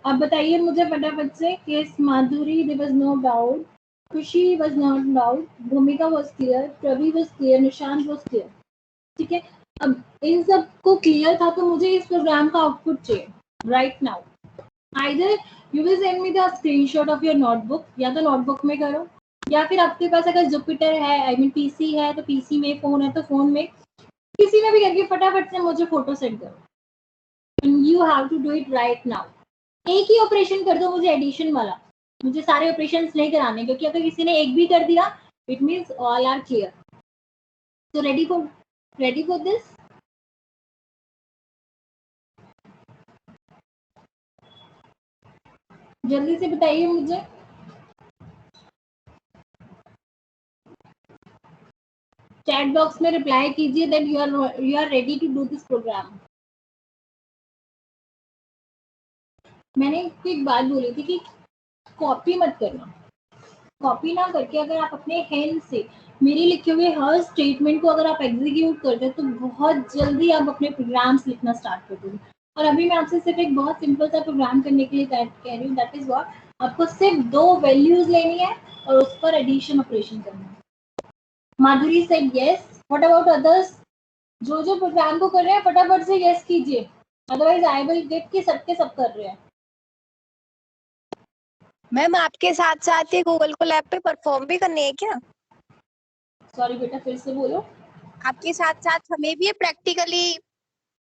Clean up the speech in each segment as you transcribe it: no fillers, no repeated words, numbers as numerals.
अब बताइए मुझे फटाफट से कि माधुरी देयर वाज नो डाउट, खुशी वाज नॉट डाउट, भूमिका was clear, Pravi was clear, Nishant was clear. ठीक है, अब इन सब को क्लियर था तो मुझे इस प्रोग्राम का आउटपुट चाहिए right now. Either you will send me the screenshot of your notebook, या तो नोटबुक में करो, या फिर आपके पास अगर जुपिटर है, आई मीन पीसी है तो पीसी में, फोन है तो फोन में, किसी में भी करके फटाफट से मुझे फोटो सेंड करो। And you have to do it right now. एक ही ऑपरेशन कर दो मुझे, एडिशन वाला, मुझे सारे ऑपरेशंस नहीं कराने, क्योंकि अगर किसी ने एक भी कर दिया it means all are clear. So ready for this? जल्दी से बताइए मुझे। चैट बॉक्स में रिप्लाई कीजिए that you are ready to do this program. मैंने एक बात बोली थी कि कॉपी मत करना, कॉपी ना करके अगर आप अपने हैंड से मेरे लिखे हुए हर स्टेटमेंट को अगर आप एग्जीक्यूट करते हैं तो बहुत जल्दी आप अपने प्रोग्राम्स लिखना स्टार्ट कर दोगे। और अभी मैं आपसे सिर्फ एक बहुत सिंपल सा प्रोग्राम करने के लिए कह रही हूँ, दैट इज व्हाट, आपको सिर्फ 2 वैल्यूज लेनी है और उस पर एडिशन ऑपरेशन करना है। Madhuri said yes, what about others? जो जो प्रोग्राम को कर रहे हैं फटाफट से यस कीजिए, अदरवाइज आई विल गेट कि सबके सब कर रहे हैं। मैम आपके साथ साथ ये गूगल कोलैब पे परफॉर्म भी करनी है क्या? सॉरी बेटा, फिर से बोलो। आपके साथ साथ हमें भी ये प्रैक्टिकली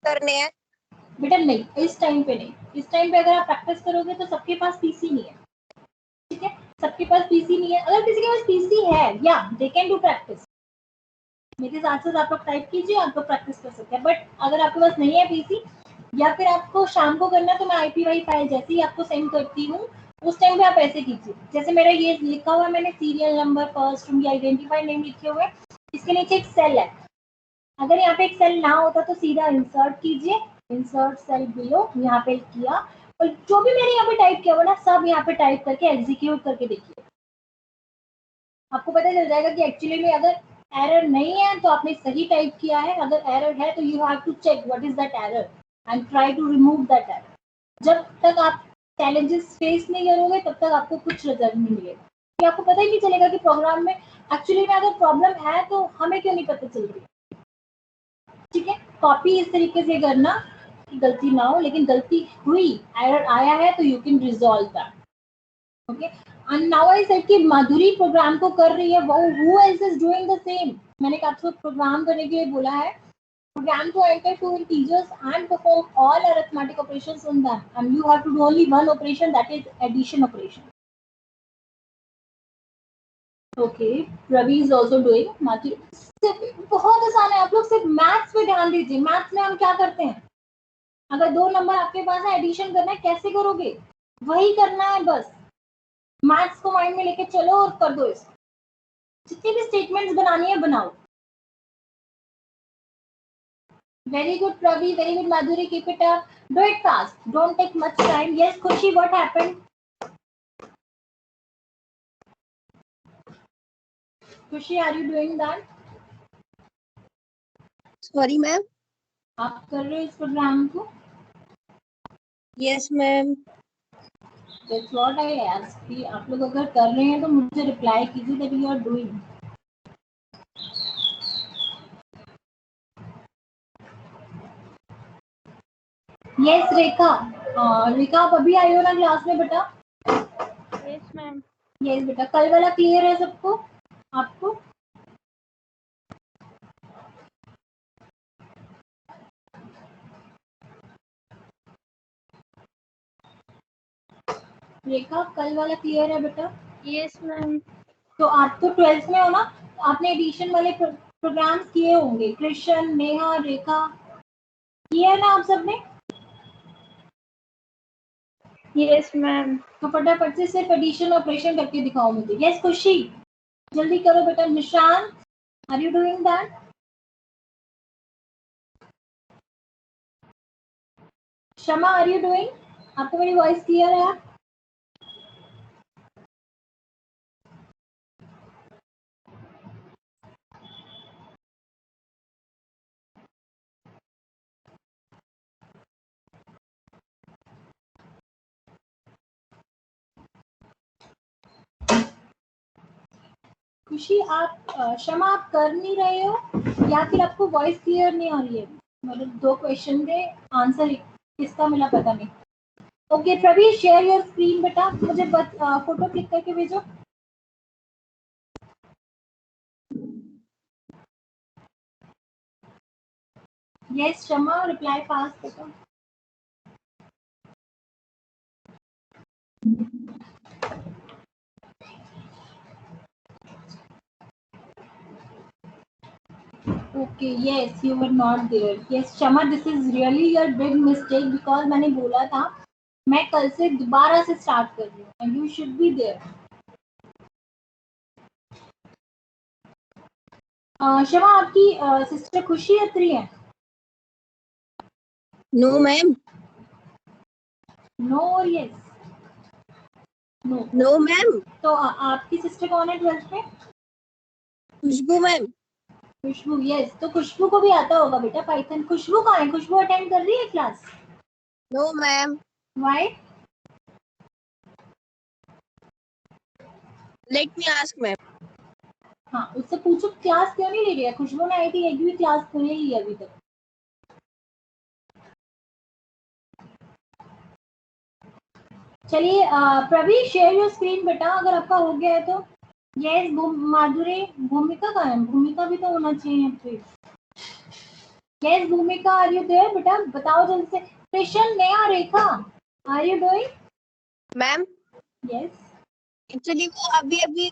करने हैं? बेटा नहीं, इस टाइम पे नहीं। इस टाइम पे अगर आप प्रैक्टिस करोगे तो सबके पास पीसी नहीं है, ठीक है, सबके पास पीसी नहीं है। अगर किसी के पास पीसी है या दे कैन डू प्रैक्टिस, मेरे साथ साथ आप लोग टाइप कीजिए, आप लोग प्रैक्टिस कर सकते हैं। बट अगर आपके पास नहीं है पीसी या फिर आपको शाम को करना, तो मैं आईपीवाई फाइल जैसे ही आपको सेंड करती हूँ उस टाइम पे आप ऐसे कीजिए। जैसे मेरा ये लिखा हुआ है, मैंने serial number, first room, identify name लिखे हुए, इसके नीचे एक सेल है। अगर यहाँ पे एक सेल ना होता तो सीधा इंसर्ट कीजिए, इंसर्ट सेल बिलो, यहाँ पे किया, और जो भी मैंने यहाँ पे टाइप किया हुआ ना सब यहाँ पे टाइप करके एग्जीक्यूट करके देखिए, आपको पता चल जाएगा कि एक्चुअली में अगर एरर नहीं है तो आपने सही टाइप किया है, अगर एरर है तो you have to check what is that error and try to remove that error. जब तक आप चैलेंजेस फेस नहीं करोगे तब तक आपको कुछ रिजल्ट नहीं मिलेगा, कि आपको पता ही नहीं चलेगा कि प्रोग्राम में एक्चुअली में अगर प्रॉब्लम है तो हमें क्यों नहीं पता चल रही। ठीक है, कॉपी इस तरीके से करना कि गलती ना हो, लेकिन गलती हुई, एरर आया है तो you can resolve that. Okay, and now I said कि माधुरी प्रोग्राम को कर रही है, वो who else is doing the same. मैंने आपको प्रोग्राम करने के लिए बोला है, program to enter two integers and perform all arithmetic operations on them, and you have to do only one operation, that is addition operation. Okay, Ravi is also doing Matthew. बहुत आसान है, आप लोग सिर्फ मैथ्स पे ध्यान दीजिए। Maths में हम क्या करते हैं, अगर 2 नंबर आपके पास है, एडिशन करना है, कैसे करोगे, वही करना है बस। मैथ्स को माइंड में लेके चलो और कर दो इसको, जितनी भी स्टेटमेंट्स बनानी है बनाओ। Very good, Pravi. Very good, Madhuri. Keep it up. Do it fast. Don't take much time. Yes, Khushi, what happened? Khushi, are you doing that? Sorry ma'am. आप कर रहे हो इस प्रोग्राम को? Yes ma'am. That's what I asked कि आप लोग अगर कर रहे हैं तो मुझे रिप्लाई कीजिए that you are doing. Yes, रेखा। रेखा आप अभी आई हो ना क्लास में बेटा? Yes ma'am. यस बेटा, कल वाला क्लियर है सबको आपको? रेखा कल वाला क्लियर है बेटा? Yes ma'am. तो आप तो 12th में हो ना, आपने एडिशन वाले प्रोग्राम्स किए होंगे, कृष्ण, नेहा, रेखा, किए है ना आप सबने? Yes ma'am. तो फटाफट से सिर्फ एडिशन ऑपरेशन करके दिखाओ मुझे। यस खुशी, जल्दी करो बेटा। Nishant, are you doing that? Shama, are you doing? आपको मेरी वॉइस क्लियर है? खुशी आप क्षमा आप कर नहीं रहे हो या फिर आपको वॉइस क्लियर नहीं आ रही है? मतलब 2 क्वेश्चन थे, आंसर किसका मिला पता नहीं। Okay Praveen, share your screen बेटा, मुझे फोटो क्लिक करके भेजो। यस क्षमा, रिप्लाई फास्ट बेटा। Okay, yes, you were not there. Yes, Shama, this is really your big mistake because मैंने बोला था मैं कल से दोबारा से स्टार्ट कर रही हूँ and you should be there. शमा, आपकी सिस्टर खुशी अत्री है? No ma'am. नो और यस? नो। No ma'am. तो आपकी सिस्टर कौन है 12th में? खुशबू मैम। खुशबू, यस। तो खुशबू को भी आता होगा बेटा पाइथन। खुशबू कहाँ है? खुशबू अटेंड कर रही है class? No ma'am. Why? Let me ask ma'am. हाँ, उससे पूछो क्लास क्यों नहीं ले रही है। खुशबू ने आई थी, एक भी क्लास क्यों नहीं ली अभी तक? चलिए प्रवीण, शेयर योर स्क्रीन बेटा अगर आपका हो गया है तो। यस माधुरी, भूमिका कहाँ है? भूमिका भी तो होना चाहिए। यस भूमिका, आर यू देयर बेटा? बताओ जल्दी से। Krishna, Neha, Rekha, are you doing? Ma'am yes. Actually वो अभी अभी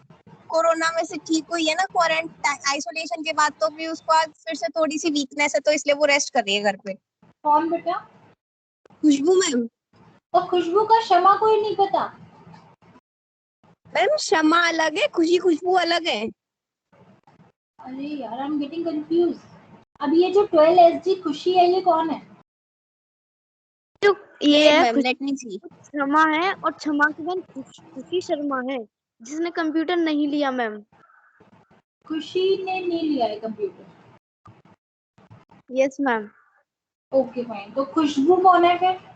कोरोना में से ठीक हुई है ना, क्वारंटाइन आइसोलेशन के बाद, तो भी उसको आज फिर से थोड़ी सी वीकनेस है, तो इसलिए वो रेस्ट कर रही है घर पे। कौन बेटा? खुशबू मैम। और खुशबू का क्षमा कोई नहीं पता? मैम क्षमा अलग है, खुशी खुशबू अलग है। अरे यार, आई एम गेटिंग कंफ्यूज। अब ये जो 12SG खुशी है, ये कौन है? तो ये है मैम लेट मी सी। क्षमा है और क्षमा की बहन खुशी शर्मा है जिसने कंप्यूटर नहीं लिया मैम। खुशी ने नहीं लिया है computer? Yes ma'am. Okay fine. तो खुशबू कौन है फिर?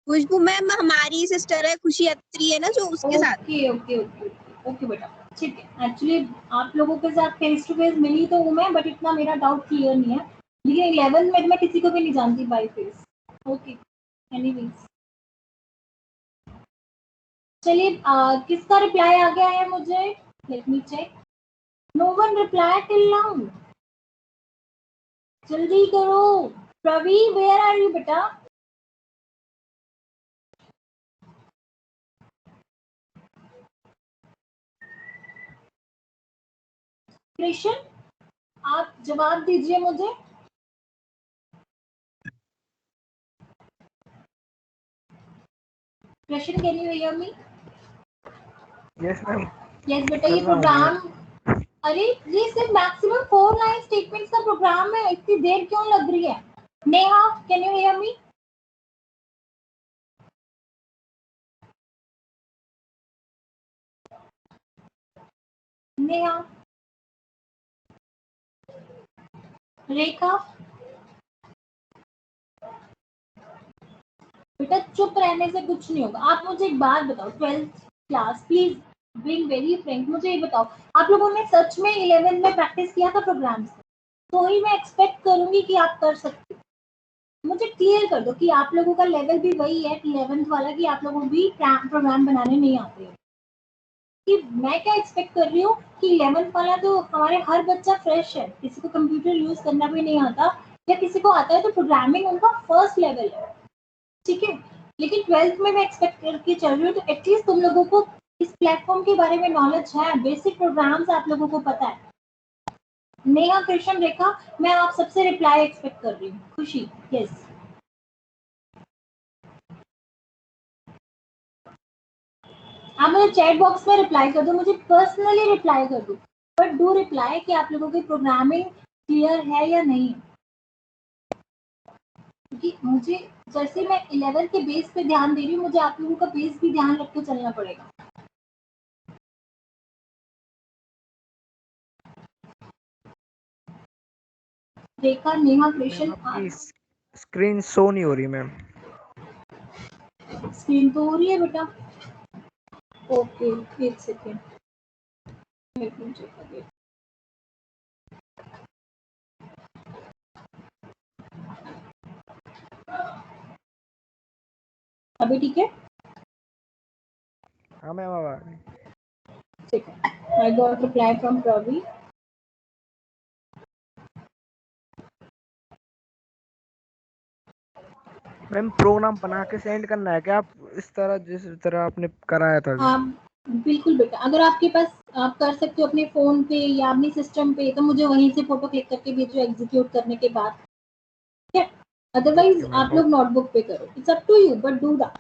खुशबू मैम हमारी सिस्टर है, खुशी अत्री है ना जो उसके साथ। ओके ओके ओके ओके बेटा, ठीक है। एक्चुअली आप लोगों के साथ फेस टू फेस मिली तो हूँ मैं, बट इतना मेरा डाउट क्लियर नहीं है। लेकिन 11 में मैं किसी को भी नहीं जानती बाय फेस। ओके, एनीवेज चलिए किसका रिप्लाई आ गया है मुझे? Let me check. No one reply till now. जल्दी करो। प्रवीण, वेयर आर यू बेटा? कृष्ण, आप जवाब दीजिए मुझे। Krishna, can you hear me? Yes ma'am. Yes बेटा, ये प्रोग्राम, अरे ये सिर्फ मैक्सिमम 4 लाइन स्टेटमेंट्स का प्रोग्राम है, इतनी देर क्यों लग रही है? Neha, can you hear me? Neha, Rekha, बेटा चुप रहने से कुछ नहीं होगा। आप मुझे एक बात बताओ, 12th class, please being very Frank, मुझे ये बताओ, आप लोगों ने सच में 11 में प्रैक्टिस किया था प्रोग्राम्स? तो ही मैं एक्सपेक्ट करूंगी कि आप कर सकते हो। मुझे क्लियर कर दो कि आप लोगों का लेवल भी वही है 11th वाला, कि आप लोगों को भी प्रोग्राम बनाने नहीं आते हैं। कि मैं क्या एक्सपेक्ट कर रही हूँ कि 11th वाला तो हमारे हर बच्चा फ्रेश है, किसी को कंप्यूटर यूज करना भी नहीं आता, या किसी को आता है तो प्रोग्रामिंग उनका फर्स्ट लेवल है, ठीक है। लेकिन 12th में मैं एक्सपेक्ट करके चल रही हूँ तो एटलीस्ट तुम लोगों को इस प्लेटफॉर्म के बारे में नॉलेज है, बेसिक प्रोग्राम्स आप लोगों को पता है। नेहा, कृष्ण, रेखा, मैं आप सबसे रिप्लाई एक्सपेक्ट कर रही हूँ। खुशी, यस। आप मुझे चैट बॉक्स में रिप्लाई कर दो, मुझे पर्सनली रिप्लाई कर दो, बट डू रिप्लाई कि आप लोगों की प्रोग्रामिंग क्लियर है या नहीं। क्योंकि मुझे जैसे मैं 11 के बेस पे ध्यान दे रही हूँ, मुझे आप लोगों का बेस भी ध्यान रख के चलना पड़ेगा। रेखा, नेहा, कृष्ण, आपकी स्क्रीन शो नहीं हो रही मैम। स्क्रीन तो हो रही है बेटा। ओके, एक second, Let me check again. अभी ठीक है? हाँ मैम अब आ गई। ठीक है. I got reply from Pravi. Ma'am program बना के सेंड करना है क्या आप इस तरह जिस तरह आपने कराया था? आप बिल्कुल बेटा, अगर आपके पास आप कर सकते हो अपने फोन पे या अपने सिस्टम पे, तो मुझे वहीं से फोटो क्लिक करके भेजो एग्जीक्यूट करने के बाद. ठीक है? अदरवाइज Okay, आप लोग नोटबुक पे करो. It's up to you, but do that.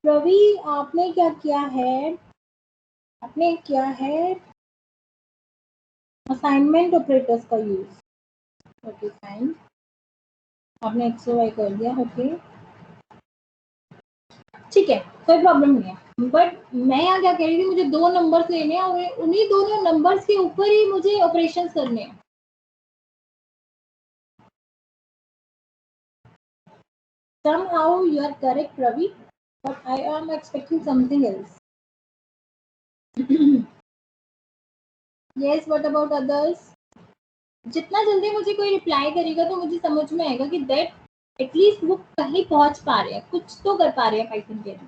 Ravi, आपने क्या किया है? आपने किया है असाइनमेंट ऑपरेटर्स का यूज. Okay fine. आपने एक्स वाई कर दिया. ओके ठीक है, कोई प्रॉब्लम नहीं है. बट मैं यहाँ क्या कह रही थी, मुझे 2 नंबर्स लेने हैं और उन्हीं दोनों नंबर्स के ऊपर ही मुझे ऑपरेशंस करने हैं. Somehow you are correct, Ravi, but I am expecting something else. Yes, what about others? जितना जल्दी मुझे कोई रिप्लाई करेगा तो मुझे समझ में आएगा कि दैट एटलीस्ट वो कहीं पहुंच पा रहे हैं, कुछ तो कर पा रहे हैं पाइथन के अंदर.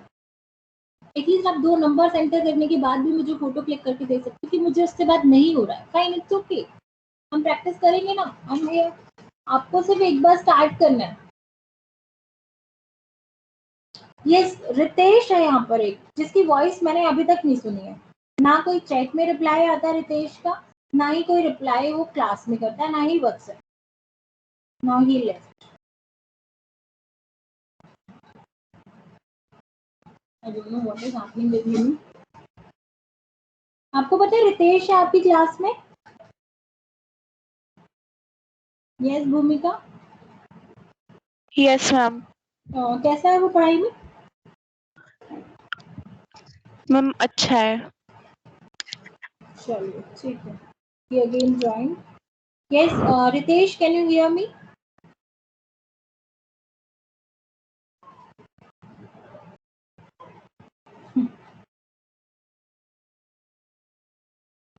एटलीस्ट आप 2 नंबर एंटर करने के बाद भी मुझे फोटो क्लिक करके दे सकते कि मुझे उससे बात नहीं हो रहा है. Fine, it's okay. हम प्रैक्टिस करेंगे ना. हम आपको सिर्फ एक बार स्टार्ट करना है. यस, रितेश है यहाँ पर एक, जिसकी वॉइस मैंने अभी तक नहीं सुनी है. ना कोई चैट में रिप्लाई आता है रितेश का, ना ही कोई रिप्लाई वो क्लास में करता है, ना ही WhatsApp. Now he left. I don't know what is happening with him. आपको पता है रितेश है आपकी क्लास में? यस भूमिका. Yes ma'am. कैसा है वो पढ़ाई में? मैम अच्छा है. चलिए ठीक है. He again joined. Yes, Ritesh, can you hear me?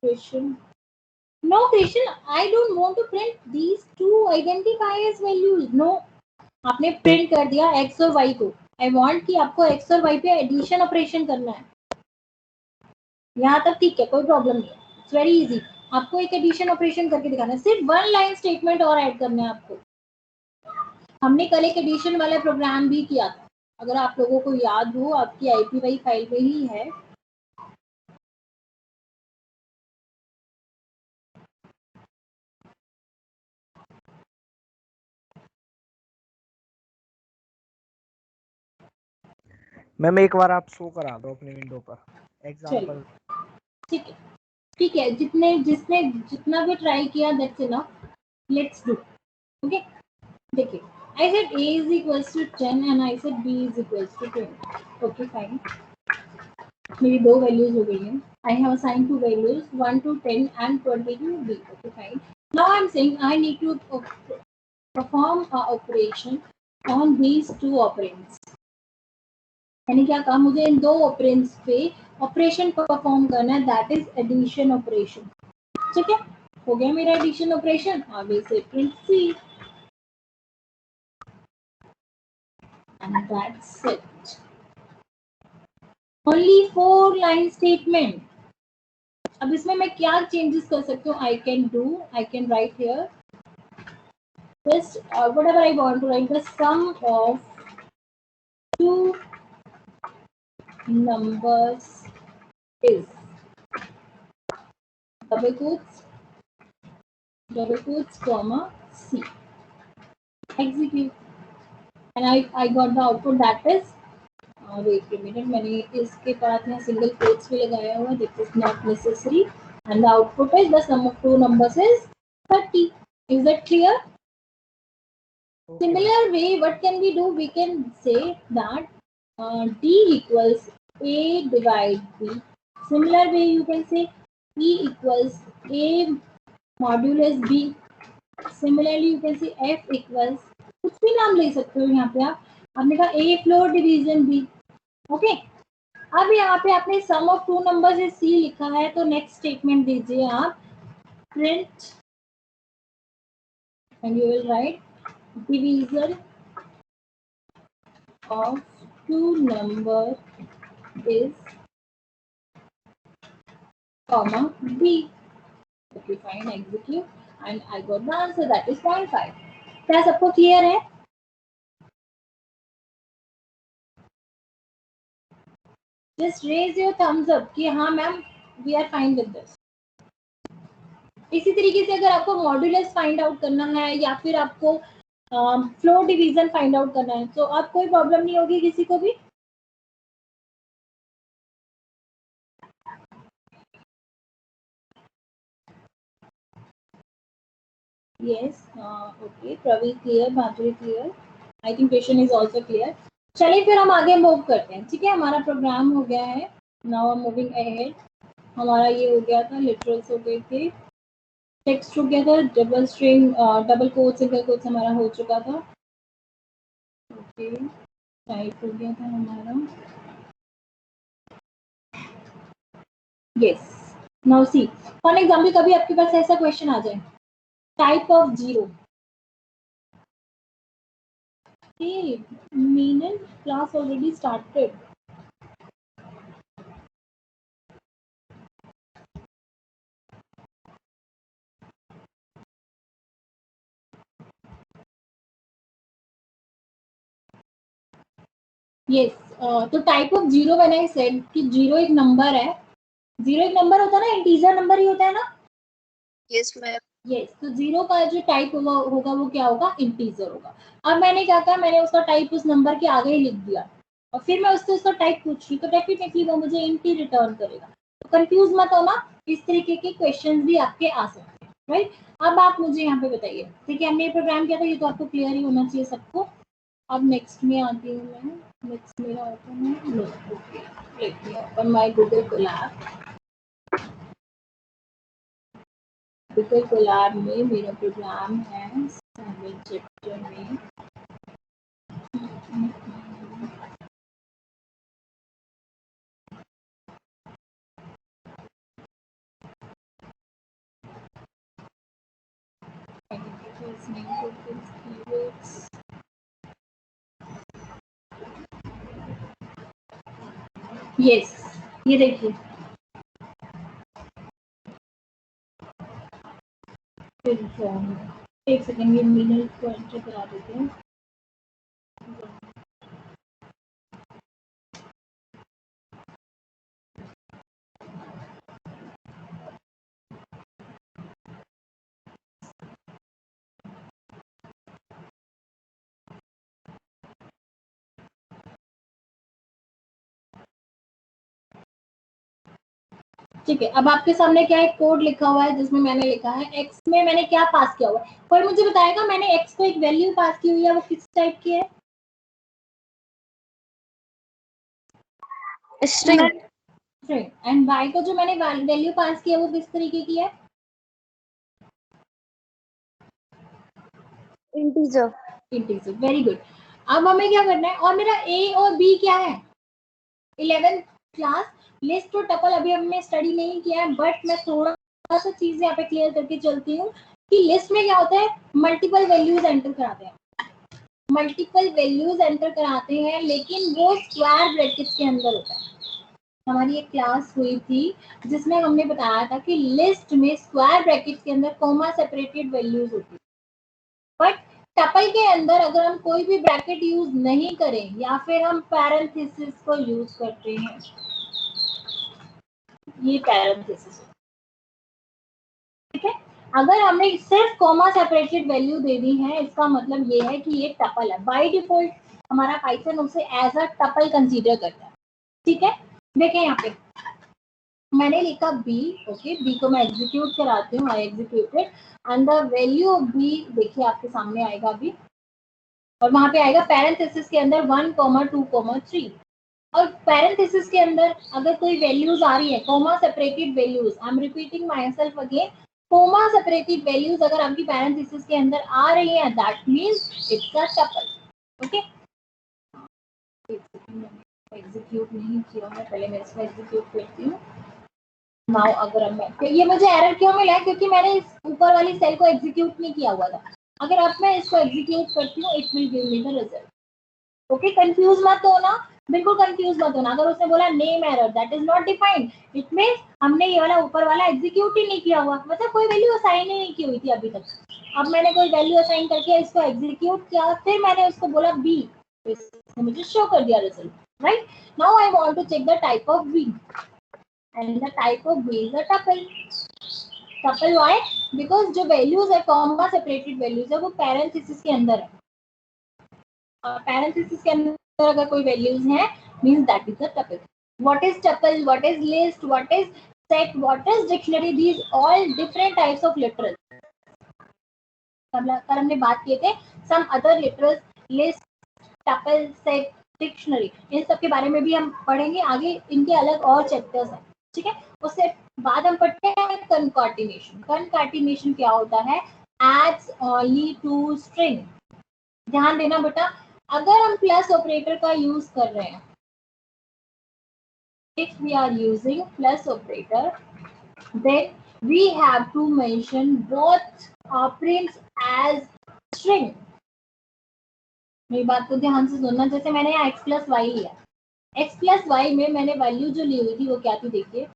Christian. No, Christian, I don't want to print these two identifiers values. No. आपने प्रिंट कर दिया x और y को. I want कि आपको x और y पे एडिशन ऑपरेशन करना है. यहाँ तक ठीक है, कोई प्रॉब्लम नहीं है. It's very easy. आपको एक एडिशन ऑपरेशन करके दिखाना है. सिर्फ 1 लाइन स्टेटमेंट और ऐड करना है आपको. हमने कल एक एडिशन वाला प्रोग्राम भी किया था, अगर आप लोगों को याद हो, आपकी IPY फाइल में ही है. मैम एक बार आप शो करा दो अपनी विंडो पर एग्जांपल. ठीक है, ठीक है. जिसने जितना भी ट्राई किया that's enough. Let's do. Okay, देखिए. I said A is equals to 10 and I said B is equals to 20. Okay, fine. मेरी 2 वैल्यूज हो गई हैं. I have assigned 2 values, 1 to 10 and 20 to B. Okay, fine. Now I'm saying I need to perform a operation on these 2 operands. यानी क्या कहा, मुझे इन 2 operands पे operation perform करना है, दैट इज एडिशन ऑपरेशन. ठीक है, हो गया मेरा एडिशन ऑपरेशन. आगे से print C and that's it. Only 4 line statement. अब इसमें मैं क्या चेंजेस कर सकती हूँ? I can write here just whatever I want to write, the sum of 2 numbers is double quotes comma C. Execute. And I got the output that is wait a minute, मैंने इसके बाद यहाँ single quotes भी लगाया हुआ. This is not necessary. And the output is the sum of 2 numbers is 30. Is that clear? Okay. Similar way, what can we do? We can say that D equals A divided B. Similar way, you can say E equals A modulus B. Similarly, you can say F equals, कुछ भी नाम ले सकते हो यहाँ पे आप. आपने कहा A floor division B. Okay, अब यहाँ पे आपने sum of two numbers is C लिखा है, तो नेक्स्ट स्टेटमेंट दीजिए आप, print and you will write division of two number is comma b. Okay, fine, execute and I got the answer, that is 0.5. क्या सबको क्लियर है? Just raise your thumbs up कि हाँ ma'am we are fine with this. इसी तरीके से अगर आपको मॉड्यूलस फाइंड आउट करना है या फिर आपको फ्लोर डिवीजन फाइंड आउट करना है, तो आप कोई प्रॉब्लम नहीं होगी किसी को भी? Yes, okay, Pravi clear, Bhadri clear. I think question is also clear. चलिए फिर हम आगे मूव करते हैं, ठीक है? हमारा प्रोग्राम हो गया है. Now I'm moving ahead. हमारा ये हो गया था, लिटरल्स हो गए थे, टेक्स्ट हो गया था, double string, double quote, single quotes हमारा हो चुका था. ओके, टाइप हो गया था हमारा. Yes. Now see, for example कभी आपके पास ऐसा क्वेश्चन आ जाए, type of zero. Hey, Meenal, class already started. Yes, तो type of zero when I said कि जीरो एक नंबर है, जीरो एक नंबर होता है ना, इंटीजर नंबर ही होता है ना. Yes ma'am. यस, तो जीरो का जो टाइप होगा वो क्या होगा? इंटीजर होगा. अब मैंने क्या किया, मैंने उसका टाइप उस नंबर के आगे ही लिख दिया और फिर मैं उससे उसका टाइप पूछ रही, तो डेफिनेटली वो मुझे इंट ही रिटर्न करेगा. तो कंफ्यूज मत होना, इस तरीके के क्वेश्चंस भी आपके आ सकते हैं, राइट? अब आप मुझे यहाँ पे बताइए, ठीक है? हमने ये प्रोग्राम किया था, ये तो आपको क्लियर ही होना चाहिए सबको. अब नेक्स्ट में आती हूँ मैं. नेक्स्ट मेरा ओपन है, okay, let me open my Google Colab. Google Colab में मेरा प्रोग्राम है 7 चैप्टर में. यस, ये देखिए, एक सेकेंड, ये मिनट को एंटर करा देते हैं. ठीक है, अब आपके सामने क्या एक कोड लिखा हुआ है जिसमें मैंने लिखा है एक्स में मैंने क्या पास किया हुआ है. कोई मुझे बताएगा मैंने एक्स को एक वैल्यू पास की हुई है, वो किस टाइप की है? स्ट्रिंग. एंड वाई को जो मैंने वैल्यू पास किया वो किस तरीके की है? इंटीजर. इंटीजर. Very good. अब हमें क्या करना है, और मेरा ए और बी क्या है? 11th class. लिस्ट और टपल अभी हमने स्टडी नहीं किया है, बट मैं थोड़ा सा चीज यहाँ पे क्लियर करके चलती हूँ कि लिस्ट में क्या होता है, मल्टीपल वैल्यूज एंटर कराते हैं. मल्टीपल वैल्यूज एंटर कराते हैं, लेकिन वो स्क्वायर ब्रैकेट्स के अंदर होता है. हमारी एक क्लास हुई थी जिसमें हमने बताया था कि लिस्ट में स्क्वायर ब्रैकेट्स के अंदर कॉमा सेपरेटेड वैल्यूज होती है, बट टपल के अंदर अगर हम कोई भी ब्रैकेट यूज नहीं करें या फिर हम पैरेंथेसिस को यूज करते हैं, ये पैरेंथेसिस, ठीक है? अगर हमने सिर्फ कॉमा सेपरेटेड वैल्यू दे दी है, इसका मतलब ये है कि ये टपल है. बाय डिफॉल्ट हमारा पाइथन उसे एज अ टपल कंसीडर करता है, ठीक है? देखें यहाँ पे मैंने लिखा बी. ओके, बी को मैं एग्जीक्यूट कराती हूँ. I executed and the value of B देखिए आपके सामने आएगा अभी, और वहां पे आएगा पैरेंथेसिस के अंदर 1, 2, 3. और पैरेंथेसिस के अंदर अगर कोई वैल्यूज आ रही है, comma separated values, I am repeating my self again, comma separated values अगर आपकी पैरेंथेसिस के अंदर आ रही है, that means it's a tuple. Okay, execute नहीं किया मैं, पहले मैं इसको एग्जीक्यूट करती हूँ। नाउ अगर अब मैं, ये मुझे एरर क्यों मिला है, क्योंकि मैंने इस ऊपर वाली सेल को एग्जीक्यूट नहीं किया हुआ था। अगर अब मैं इसको एग्जीक्यूट करती हूँ, it will give me the result. Okay, confuse मत होना, बिल्कुल कंफ्यूज मत होना। अगर उसने बोला name error, that is not defined, it means हमने ये वाला ऊपर वाला एग्जीक्यूट ही नहीं किया हुआ, मतलब कोई वैल्यू असाइन ही नहीं की हुई थी अभी तक। अब मैंने कोई वैल्यू असाइन करके इसको एग्जीक्यूट किया, फिर मैंने उसको बोला बी, तो इसने मुझे शो कर दिया result, right. Now I want to check the type of B, and the type of B is a tuple. Tuple why? Because जो वैल्यूज है, कॉमा सेपरेटेड वैल्यूज है, वो पैरेंथेसिस के अंदर है। पैरेंथेसिस के अंदर अगर कोई वैल्यूज हैं, means that is a tuple. What is tuple, what is list, what is set, what is dictionary, these all different types of literals. कल हमने बात किए थे some other literals, list, tuple, set, dictionary, इन सब के बारे में भी हम पढ़ेंगे आगे, इनके अलग और चैप्टर्स हैं, ठीक है। उससे बाद हम पढ़ते हैं कनकैटिनेशन। कनकैटिनेशन क्या होता है? Adds only two string. ध्यान देना बेटा, अगर हम प्लस ऑपरेटर का यूज कर रहे हैं, if we are using plus operator, then we have to mention both operands as string. मेरी बात को ध्यान से सुनना। जैसे मैंने यहाँ x प्लस वाई लिया, x प्लस वाई में मैंने वैल्यू जो ली हुई थी वो क्या थी, देखिए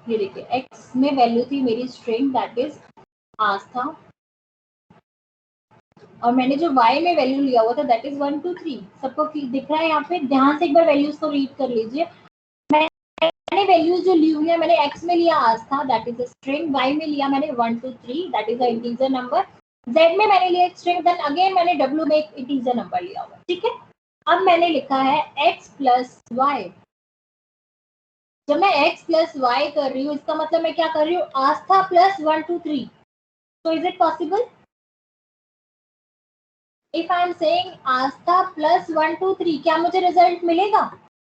ये देखिए, x में वैल्यू थी मेरी स्ट्रिंग, दैट इज आस्था, और मैंने जो y में वैल्यू लिया हुआ था दैट इज 1 2 3। सबको दिख रहा है यहाँ पे? ध्यान से एक बार वैल्यूज को रीड कर लीजिए। मैंने वैल्यूज जो ली हुई है, मैंने x में लिया Aastha, that is a string, y में लिया मैंने 1 2 3, that is a integer number, z में मैंने लिया एक स्ट्रिंग, देन अगेन मैंने w में एक इंटीजर नंबर लिया हुआ, ठीक है। अब मैंने लिखा है x प्लस वाई। जब मैं x प्लस वाई कर रही हूँ, इसका मतलब मैं क्या कर रही हूँ? आस्था plus 1 2 3। So is it possible? If I am saying Aastha plus 1 2 3, क्या मुझे रिजल्ट मिलेगा?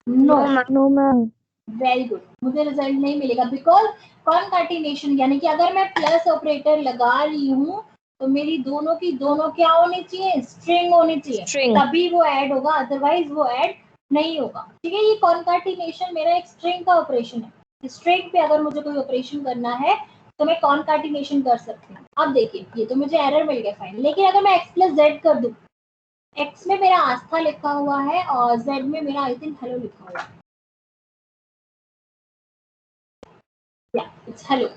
No no ma'am. Very good, मुझे रिजल्ट नहीं मिलेगा, बिकॉज कॉनकैटिनेशन यानी कि अगर मैं प्लस ऑपरेटर लगा रही हूँ तो मेरी दोनों की दोनों क्या होनी चाहिए? स्ट्रिंग होनी चाहिए, तभी वो ऐड होगा, अदरवाइज वो ऐड नहीं होगा, ठीक है। ये कॉनकैटिनेशन मेरा एक स्ट्रिंग का ऑपरेशन है। स्ट्रिंग पे अगर मुझे कोई ऑपरेशन करना है तो मैं कॉनकैटिनेशन कर सकती हूँ। अब देखिए, ये तो मुझे एरर मिल गया फाइन, लेकिन अगर मैं x प्लस जेड कर दूं, x में मेरा आस्था लिखा हुआ है और z में मेरा आई थिंक हेलो लिखा हुआ है, या इट्स हेलो,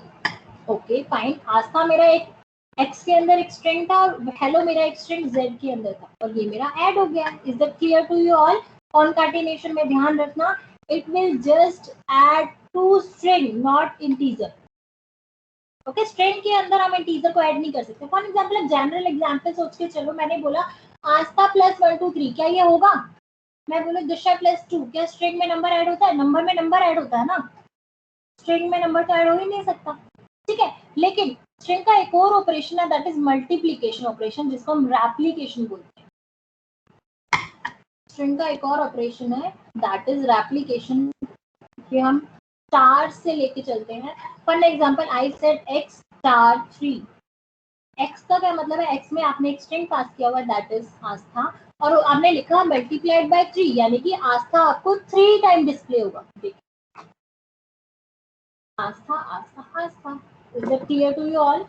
ओके फाइन। आस्था मेरा एक x के अंदर एक स्ट्रिंग था और हेलो मेरा एक स्ट्रिंग z के अंदर था, और ये मेरा ऐड हो गया। Is that clear to you all? Concatenation में ध्यान रखना, it will just add to string, not integer. Okay, string के अंदर हम इंटीजर को ऐड नहीं कर सकते। फॉर एग्जांपल, एक जनरल एग्जांपल सोच के चलो, मैंने बोला आस्था प्लस 1 2 3, क्या ये होगा? मैं बोलूं दिशा प्लस 2, क्या स्ट्रिंग में नंबर ऐड होता है? नंबर में नंबर ऐड होता है ना, स्ट्रिंग में नंबर तो ऐड हो ही नहीं सकता, ठीक है। लेकिन स्ट्रिंग का एक और ऑपरेशन है, दैट इज मल्टीप्लिकेशन ऑपरेशन, जिसको हम रेप्लिकेशन बोलते हैं। स्ट्रिंग का एक और ऑपरेशन है, दैट इज रेप्लिकेशन, कि हम स्टार से लेके चलते हैं। For example, I said x star 3। x का क्या मतलब है? x में आपने एक स्ट्रिंग पास किया हुआ, दैट इज आस्था, और आपने लिखा मल्टीप्लाइड बाय 3, यानी कि आस्था आपको 3 टाइम डिस्प्ले होगा। देखिए, Aastha Aastha Aastha. Is it clear to you all?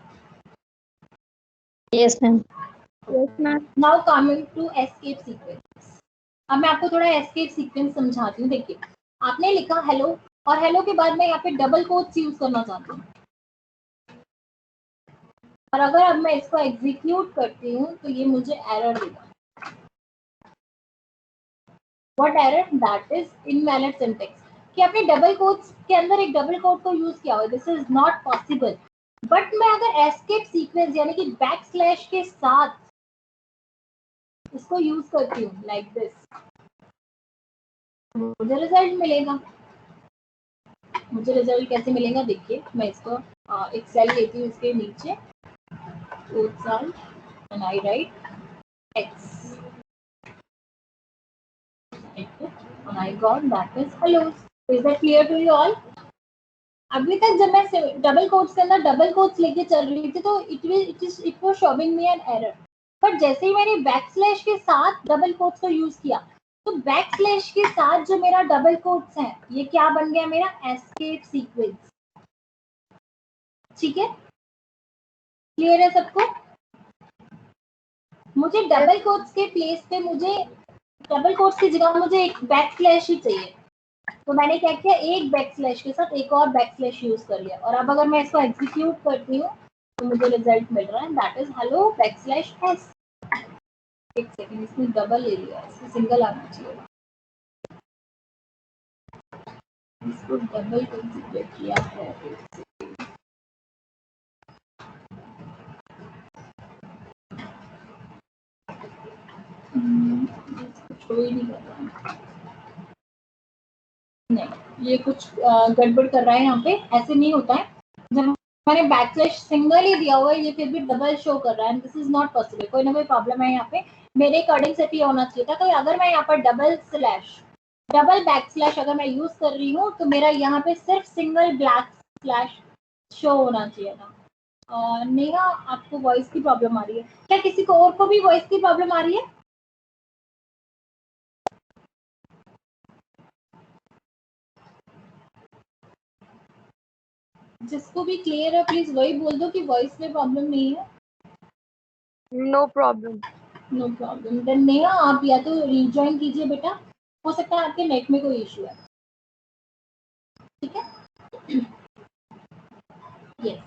Yes ma'am. Yes ma'am. Now coming to escape sequence. अब मैं आपको थोड़ा एस्केप सीक्वेंस समझाती हूँ। देखिए, आपने लिखा हेलो, और हेलो के बाद मैं यहाँ पे डबल कोट्स यूज करना चाहती हूँ, और अगर अब मैं इसको एग्जीक्यूट करती हूँ तो ये मुझे एरर देगा। What error? That is invalid syntax, कि आपने डबल कोट्स के अंदर एक डबल कोट को यूज किया हुआ, this is not possible. But मैं अगर एस्केप सीक्वेंस यानी कि बैक स्लैश के साथ इसको यूज करती हूँ लाइक दिस, मुझे रिजल्ट मिलेगा। मुझे रिजल्ट कैसे मिलेगा? देखिए, मैं इसको एक सेल लेती हूँ, इसके नीचे and I write x, and I got that is hello. Is that clear to you all? अभी तक जब मैं डबल कोट्स के अंदर डबल कोट्स लेके चल रही थी तो it was showing me an error, but जैसे ही मैंने बैकस्लैश के साथ डबल कोट्स को यूज किया तो बैकस्लैश के साथ जो मेरा डबल कोट्स है ये क्या बन गया, मेरा एस्केप सीक्वेंस। ठीक है, क्लियर है सबको? मुझे डबल कोट्स के प्लेस पे मुझे डबल कोट्स की जगह मुझे एक बैकस्लैश ही चाहिए, तो मैंने क्या किया, एक बैकस्लैश के साथ एक और बैकस्लैश यूज कर लिया, और अब अगर मैं इसको एग्जीक्यूट करती हूँ तो मुझे रिजल्ट मिल रहा है, that is hello backslash S. एक सेकंड, इसमें डबल ले लिया, इसमें सिंगल आना चाहिए, इसको डबल कंसीडर किया है। कोई नहीं कर रहा, नहीं ये कुछ गड़बड़ कर रहा है यहाँ पे, ऐसे नहीं होता है। जब मैंने बैकस्लैश सिंगल ही दिया हुआ है ये फिर भी डबल शो कर रहा है, दिस इज नॉट पॉसिबल, कोई ना कोई प्रॉब्लम है यहाँ पे। मेरे अकॉर्डिंग से भी होना चाहिए था, तो अगर मैं यहाँ पर डबल बैकस्लैश अगर मैं यूज कर रही हूँ तो मेरा यहाँ पे सिर्फ सिंगल ब्लैक स्लैश शो होना चाहिए था। नेहा आपको वॉइस की प्रॉब्लम आ रही है क्या? किसी को और को भी वॉइस की प्रॉब्लम आ रही है? जिसको भी क्लियर है प्लीज वही बोल दो कि वॉइस में प्रॉब्लम नहीं है। No problem. No problem, then Neha आप या तो रीजॉइन कीजिए बेटा, हो सकता है आपके नेट में कोई इशू है। ठीक है, यस।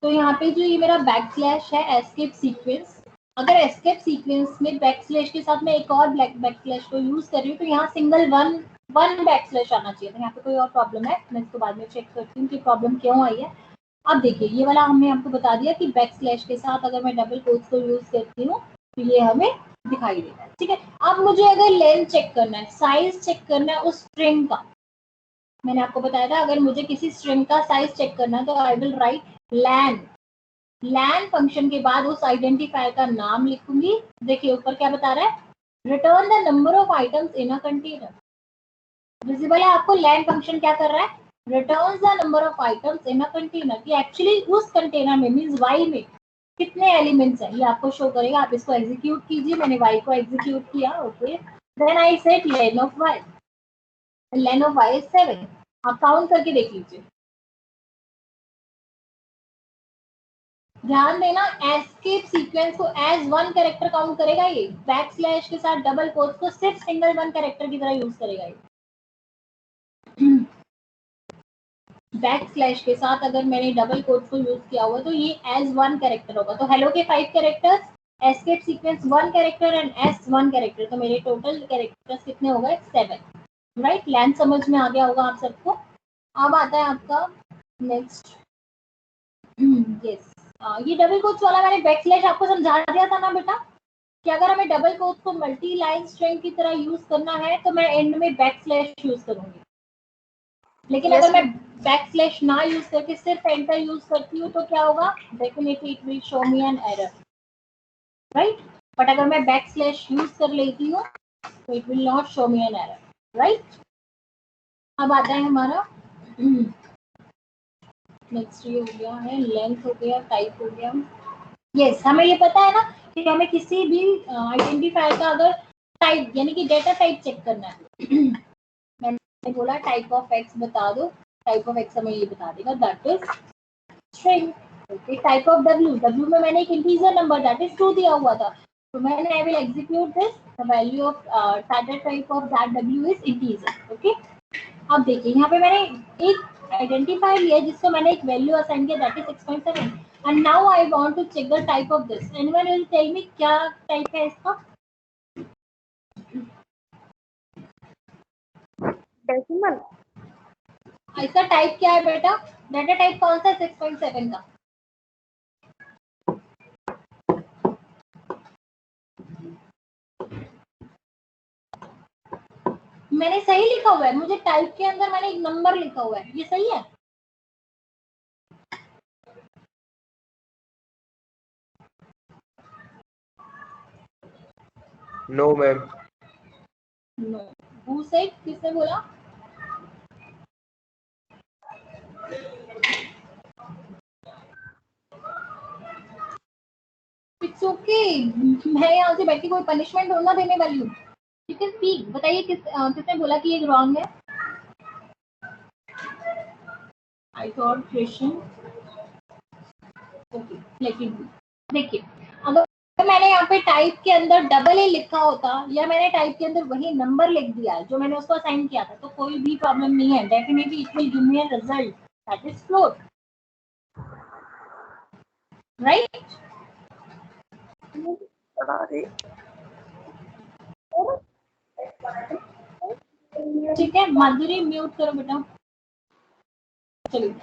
तो यहाँ पे जो ये मेरा बैकस्लैश है एस्केप सीक्वेंस, अगर एस्केप सीक्वेंस में बैकस्लैश के साथ मैं एक और बैकस्लैश को यूज कर रही हूँ तो यहाँ सिंगल वन बैकस्लैश आना चाहिए था। यहाँ पे कोई और प्रॉब्लम है, मैं इसको बाद में चेक करती हूँ कि प्रॉब्लम क्यों आई है। अब देखिए ये वाला हमने आपको बता दिया कि बैकस्लैश के साथ अगर मैं डबल कोट्स को यूज करती हूँ तो ये हमें दिखाई देगा। ठीक है, अब मुझे अगर लेंथ चेक करना है, साइज चेक करना है उस स्ट्रिंग का, मैंने आपको बताया था अगर मुझे किसी स्ट्रिंग का साइज चेक करना है तो I will write len function के बाद उस आइडेंटिफायर का नाम लिखूंगी। देखिए ऊपर क्या बता रहा है, return the number of items in a container. Visible है आपको लैन फंक्शन क्या कर रहा है, returns the number of items in a container, कि एक्चुअली उस कंटेनर में मींस वाई में कितने एलिमेंट्स हैं ये आपको शो करेगा। आप इसको एग्जीक्यूट कीजिए, मैंने वाई को एग्जीक्यूट किया, okay, then I set len of Y is 7। आप काउंट करके देख लीजिए, ध्यान देना एस्केप सीक्वेंस को एज वन कैरेक्टर काउंट करेगा, ये बैकस्लैश के साथ डबल कोट्स को सिर्फ सिंगल वन कैरेक्टर की तरह यूज करेगा ये। बैकस्लैश के साथ अगर मैंने डबल कोट्स को यूज किया हुआ तो ये एज वन कैरेक्टर होगा। तो हेलो के 5 characters, escape sequence 1 character and S 1 character, तो मेरे टोटल कैरेक्टर्स कितने हो गए, 7। राइट, लैंड समझ में आ गया होगा आप सबको। अब आता है आपका नेक्स्ट, यस, ये डबल कोट्स वाला मैंने बैकस्लैश आपको समझा दिया था ना बेटा, कि अगर हमें डबल कोट्स को मल्टी लाइन स्ट्रिंग की तरह यूज करना है तो मैं एंड में बैकस्लैश यूज करूंगी, लेकिन Yes, अगर मैं बैकस्लैश ना यूज करके सिर्फ एंटर यूज करती हूँ तो क्या होगा, definitely it will show me an error, right. But अगर मैं बैकस्लैश यूज कर लेती हूँ तो it will not show me an error, right. अब आता है हमारा नेक्स्ट, ये हो गया है लेंथ, हो गया टाइप, हो गया यस। हमें ये पता है ना कि हमें किसी भी आइडेंटिफायर का अगर टाइप यानी कि डेटा टाइप चेक करना है मैंने बोला टाइप ऑफ एक्स बता दो, टाइप ऑफ एक्स हमें ये बता देगा that is string. Okay, type of W में मैंने एक इंटीजर नंबर दैट इज 2 दिया हुआ था, तो मैंने I will execute this, the value of data type of that W is integer. Okay, अब देखिए यहाँ पे मैंने एक आइडेंटिफायर लिया जिसको मैंने एक वैल्यू असाइन किया that is 6.7 and now I want to check the type of this, anyone will tell me क्या टाइप है इसका? डेसिमल। इसका टाइप क्या है बेटा, डाटा टाइप कौन सा है 6.7 का? मैंने सही लिखा हुआ है, मुझे टाइप के अंदर मैंने एक नंबर लिखा हुआ है, ये सही है? No ma'am. No, who said, किसने बोला? ओके, मैं यहाँ से बैठ के कोई पनिशमेंट थोड़ा देने वाली हूँ। यू कैन स्पीक, बताइए किसने बोला कि ये रॉन्ग है? I thought question, okay let it be. देखिए, अगर मैंने यहाँ पे टाइप के अंदर डबल ए लिखा होता या मैंने टाइप के अंदर वही नंबर लिख दिया जो मैंने उसको असाइन किया था, तो कोई भी प्रॉब्लम नहीं है। Definitely it will give me a result that is float, right? ठीक है, माधुरी म्यूट करो बेटा। चलिए,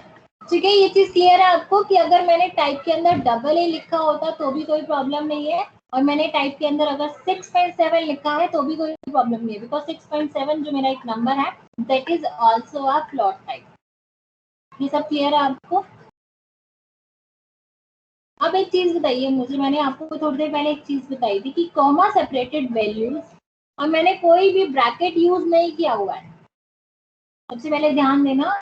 ठीक है, ये चीज क्लियर है आपको कि अगर मैंने टाइप के अंदर डबल ए लिखा होता तो भी कोई प्रॉब्लम नहीं है, और मैंने टाइप के अंदर अगर 6.7 लिखा है तो भी कोई प्रॉब्लम नहीं है, बिकॉज 6.7 जो मेरा एक नंबर है that is also a float type. ये सब क्लियर है आपको? अब एक चीज बताइए मुझे, मैंने आपको थोड़ी देर पहले एक चीज बताई थी कि कॉमा सेपरेटेड वैल्यूज, और मैंने कोई भी ब्रैकेट यूज नहीं किया हुआ है। सबसे पहले ध्यान देना,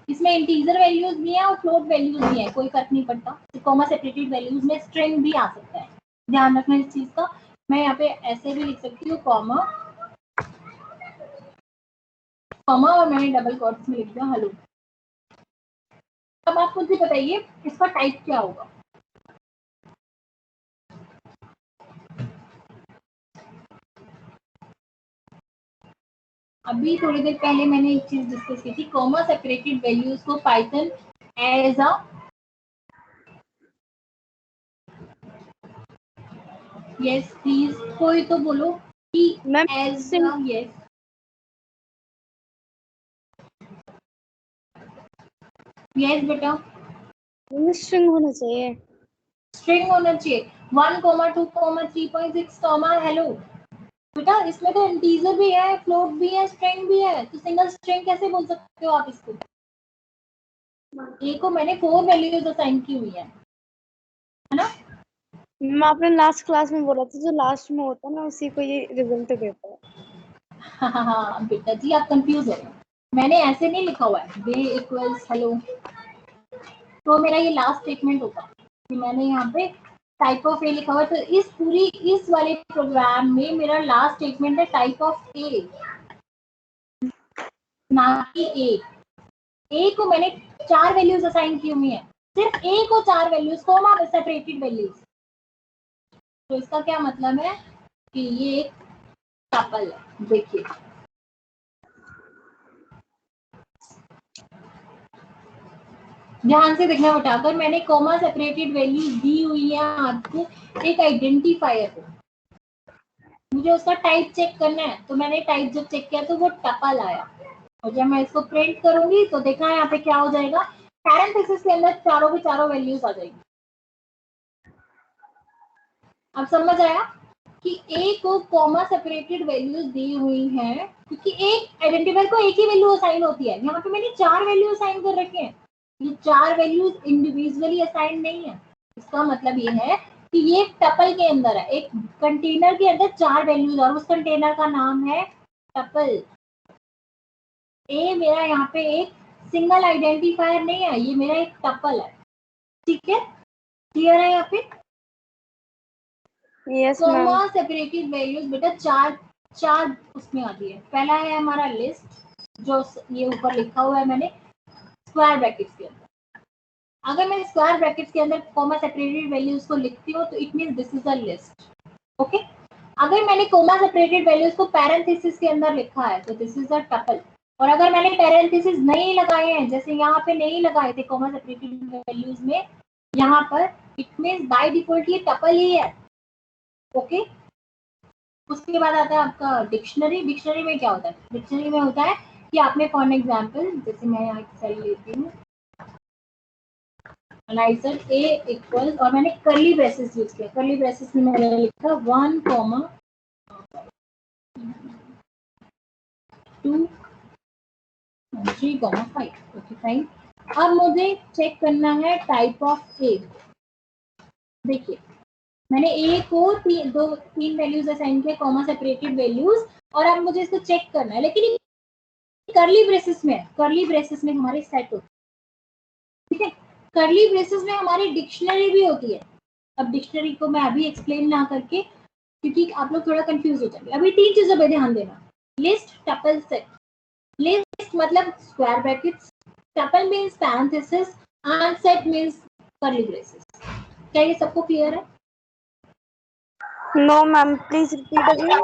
इसमें इंटीजर वैल्यूज भी है और फ्लोट वैल्यूज भी है, कोई फर्क नहीं पड़ता। तो कॉमा सेपरेटेड वैल्यूज में स्ट्रिंग भी आ सकता है, ध्यान रखना इस चीज का। मैं यहाँ पे ऐसे भी लिख सकती हूँ कॉमा, कॉमा और मैंने डबल कोट्स में लिख दिया हेलो। अब आप मुझे बताइए इसका टाइप क्या होगा? अभी थोड़ी देर पहले मैंने एक चीज डिस्कस की थी, कॉमा सेपरेटेड वैल्यूज को Python as a, yes please कोई तो बोलो कि ma'am as a, yes yes बेटा, स्ट्रिंग होना चाहिए। स्ट्रिंग होना चाहिए। 1, 2, 3.6, हेलो बेटा, इसमें तो इंटीजर भी है, फ्लोट भी है, स्ट्रिंग भी है, तो सिंगल स्ट्रिंग कैसे बोल सकते हो आप इसको? ए को मैंने 4 वैल्यूज असाइन की हुई है ना? मैम आपने लास्ट क्लास में बोला था जो लास्ट में होता है ना उसी को ये रिजल्ट देता है। हाँ बेटा जी, आप कंफ्यूज हो रहे हो, मैंने ऐसे नहीं लिखा हुआ है वे इक्वल्स हेलो, तो मेरा ये लास्ट स्टेटमेंट होगा कि मैंने यहाँ पे टाइप ऑफ ए लिखा हुआ है। तो इस वाले प्रोग्राम में मेरा लास्ट स्टेटमेंट है टाइप ऑफ ए, ना कि ए को मैंने 4 वैल्यूज असाइन की हुई है, सिर्फ ए को 4 वैल्यूज, कॉमा सेपरेटेड वैल्यूज। तो इसका क्या मतलब है कि ये एक टपल है। देखिए, ध्यान से देखना बेटा, अगर मैंने कॉमा सेपरेटेड वैल्यू दी हुई है आपको एक आइडेंटिफायर को, मुझे उसका टाइप चेक करना है, तो मैंने टाइप जब चेक किया तो वो टपल आया, और जब मैं इसको प्रिंट करूंगी तो देखना यहाँ पे क्या हो जाएगा, पैरेंथेसिस के अंदर चारों की चारों वैल्यूज आ जाएगी। अब समझ आया कि ए को कॉमा सेपरेटेड वैल्यूज दी हुई हैं, क्योंकि एक आइडेंटिफायर को एक ही वैल्यू असाइन होती है। यहाँ पे मैंने 4 वैल्यू असाइन कर रखे हैं, ये 4 वैल्यूज इंडिविजुअली असाइन नहीं है। इसका मतलब ये है कि ये टपल के अंदर है, एक कंटेनर के अंदर 4 वैल्यूज, और उस कंटेनर का नाम है टपल। ए मेरा यहाँ पे एक सिंगल आइडेंटिफायर नहीं है, ये मेरा एक टपल है। ठीक है, क्लियर है यहाँ पे? Yes ma'am. Comma separated values बेटा चार उसमें आती है। पहला है हमारा लिस्ट, जो ये ऊपर लिखा हुआ है मैंने स्क्वायर ब्रैकेट्स के अंदर। अगर मैं स्क्वायर ब्रैकेट्स के अंदर कॉमा सेपरेटेड वैल्यूज को लिखती हूँ तो it means this is a list. Okay, अगर मैंने कॉमा सेपरेटेड वैल्यूज को पैरेंथेसिस के अंदर लिखा है तो दिस इज अ टपल। और अगर मैंने पैरेंथेसिस नहीं लगाए हैं, जैसे यहाँ पे नहीं लगाए थे कॉमा सेपरेटेड वैल्यूज में, यहाँ पर इट मींस बाय डिफॉल्ट ये टपल ही है। ओके, उसके बाद आता है आपका डिक्शनरी। डिक्शनरी में क्या होता है? डिक्शनरी में होता है कि आपने फॉर एग्जांपल, जैसे मैं यहाँ एक सेल लेती हूँ, अनाइजर ए इक्वल, और मैंने कर्ली ब्रेसेस यूज किया। कर्ली ब्रेसेस में मैंने लिखा 1, 2, 3, 5। Okay fine. अब मुझे चेक करना है टाइप ऑफ ए। देखिए, मैंने ए को 3 वैल्यूज असाइन किया, कॉमा सेपरेटेड वैल्यूज, और अब मुझे इसको चेक करना है, लेकिन कर्ली ब्रेसेस में, कर्ली ब्रेसेस में हमारे सेट होती है। ठीक है, कर्ली ब्रेसेस में हमारी डिक्शनरी भी होती है। अब डिक्शनरी को मैं अभी एक्सप्लेन ना करके, क्योंकि आप लोग थोड़ा कंफ्यूज हो जाएंगे। अभी 3 चीजों पे ध्यान देना। List, tuple, set. लिस्ट मतलब square brackets, tuple means parenthesis and set means curly braces. क्या ये सबको क्लियर है? No ma'am, please repeat again.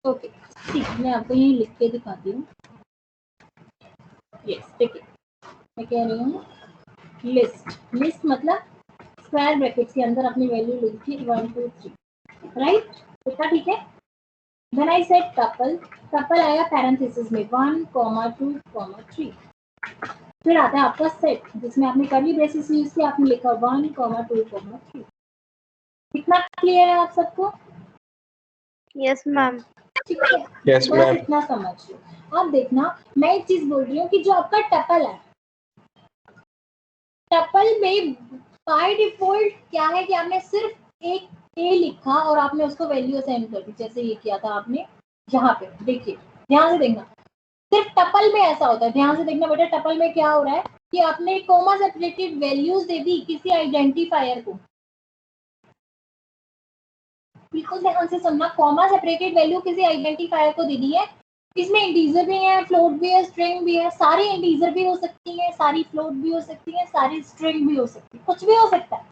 Okay, ठीक है, मैं आपको यही लिख के दिखाती हूँ। यस, देखिए मैं कह रही हूँ लिस्ट। लिस्ट मतलब स्क्वायर ब्रैकेट्स के अंदर अपनी वैल्यू लिखी 1 2 3, राइट? इतना ठीक है। When I said tuple, tuple आया पैरेंथेसिस में 1, 2, 3। फिर आता है आपका सेट, जिसमें आपने कर्ली ब्रेसेस यूज किया, आपने लिखा 1, 2, 3। कितना क्लियर है आप सबको? Yes ma'am. ठीक है, Yes, बस ma'am. इतना समझ लो। अब देखना, मैं एक चीज बोल रही हूँ कि जो आपका टपल है, टपल में बाय डिफॉल्ट क्या है कि आपने सिर्फ एक ए लिखा और आपने उसको वैल्यू असाइन कर दी, जैसे ये किया था आपने यहाँ पे। देखिए ध्यान से देखना, सिर्फ टपल में ऐसा होता है। ध्यान से देखना बेटा, टपल में क्या हो रहा है कि आपने कोमा सेपरेटेड वैल्यूज दे दी किसी आइडेंटिफायर को। बिल्कुल ध्यान से सुनना, कॉमा सेपरेटेड वैल्यू किसी आइडेंटिफायर को दे दी है। इसमें इंटीजर भी है, फ्लोट भी है, स्ट्रिंग भी है। सारी इंटीजर भी हो सकती है, सारी फ्लोट भी हो सकती है, सारी स्ट्रिंग भी हो सकती है, कुछ भी हो सकता है,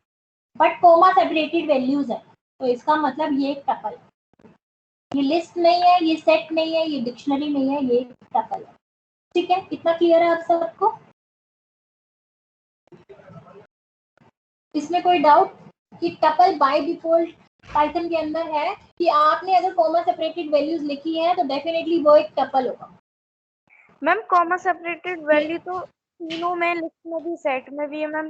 बट कोमा सेपरेटेड वैल्यूज है। तो इसका मतलब ये एक टपल है। ये लिस्ट नहीं है, ये सेट नहीं है, ये डिक्शनरी नहीं है, ये टपल है। ठीक है, कितना क्लियर है आप सबको? इसमें कोई डाउट कि टपल बाय डिफॉल्ट पाइथन के अंदर है कि आपने अगर कॉमा सेपरेटेड वैल्यूज लिखी है तो डेफिनेटली वो एक टपल होगा। मैम कॉमा सेपरेटेड वैल्यू तो तीनों में, लिस्ट में भी सेट में भी है मैम।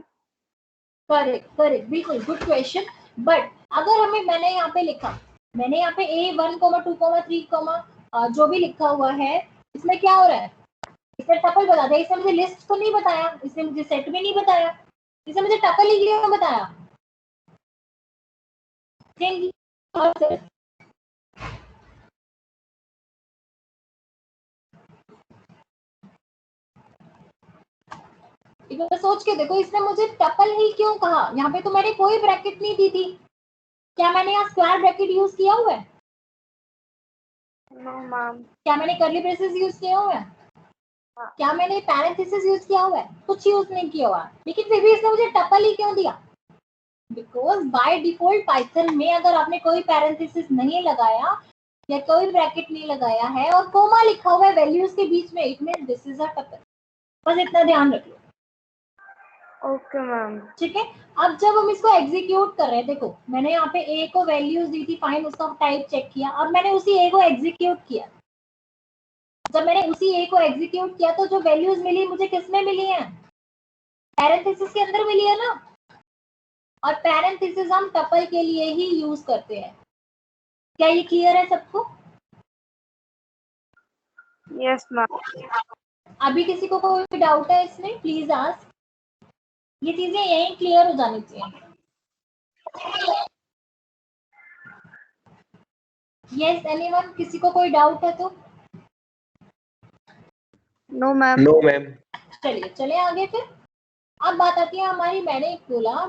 करेक्ट करेक्ट, बिल्कुल गुड क्वेश्चन। बट अगर मैंने यहाँ पे लिखा, मैंने यहाँ पे A1, 2, 3, जो भी लिखा हुआ है, इसमें क्या हो रहा है? इसमें टपल बता दिया, इसने मुझे लिस्ट तो नहीं बताया, इसने मुझे सेट भी नहीं बताया, इसने मुझे टपल ही क्यों बताया? एक बार सोच के देखो, इसने मुझे टपल ही क्यों कहा? यहाँ पे तो मैंने कोई ब्रैकेट नहीं दी थी। क्या मैंने यहाँ स्क्वायर ब्रैकेट यूज किया हुआ है? No ma'am. क्या मैंने कर्ली ब्रेसेस यूज किया हुआ है? क्या मैंने पैरेंथेसिस यूज किया हुआ है? कुछ यूज नहीं किया हुआ, लेकिन फिर भी इसने मुझे टपल ही क्यों दिया? बिकॉज बाय डिफॉल्ट पाइथन में अगर आपने कोई पैरेंथेसिस नहीं लगाया या कोई ब्रैकेट नहीं लगाया है और कोमा लिखा हुआ है वैल्यूज के बीच में, it means this is a tuple. बस इतना ध्यान रख लो। Okay ma'am. ठीक है, अब जब हम इसको एग्जीक्यूट कर रहे हैं, देखो मैंने यहाँ पे ए को वैल्यूज दी थी, फाइन, उसका टाइप चेक किया, अब मैंने उसी ए को एग्जीक्यूट किया। जब मैंने उसी ए को एग्जीक्यूट किया तो जो वैल्यूज मिली मुझे किसमें मिली हैं? पैरेंथेसिस के अंदर मिली है ना। और पैरेंथेसिस हम टपल के लिए ही यूज करते हैं। क्या ये क्लियर है सबको? Yes ma'am. अभी किसी को कोई डाउट है इसमें? Please ask. ये चीजें यही क्लियर हो जानी चाहिए। यस एनीवन, किसी को कोई डाउट है तो? No ma'am. No, ma'am. चलिए चले आगे फिर। अब बात आती है हमारी, मैंने बोला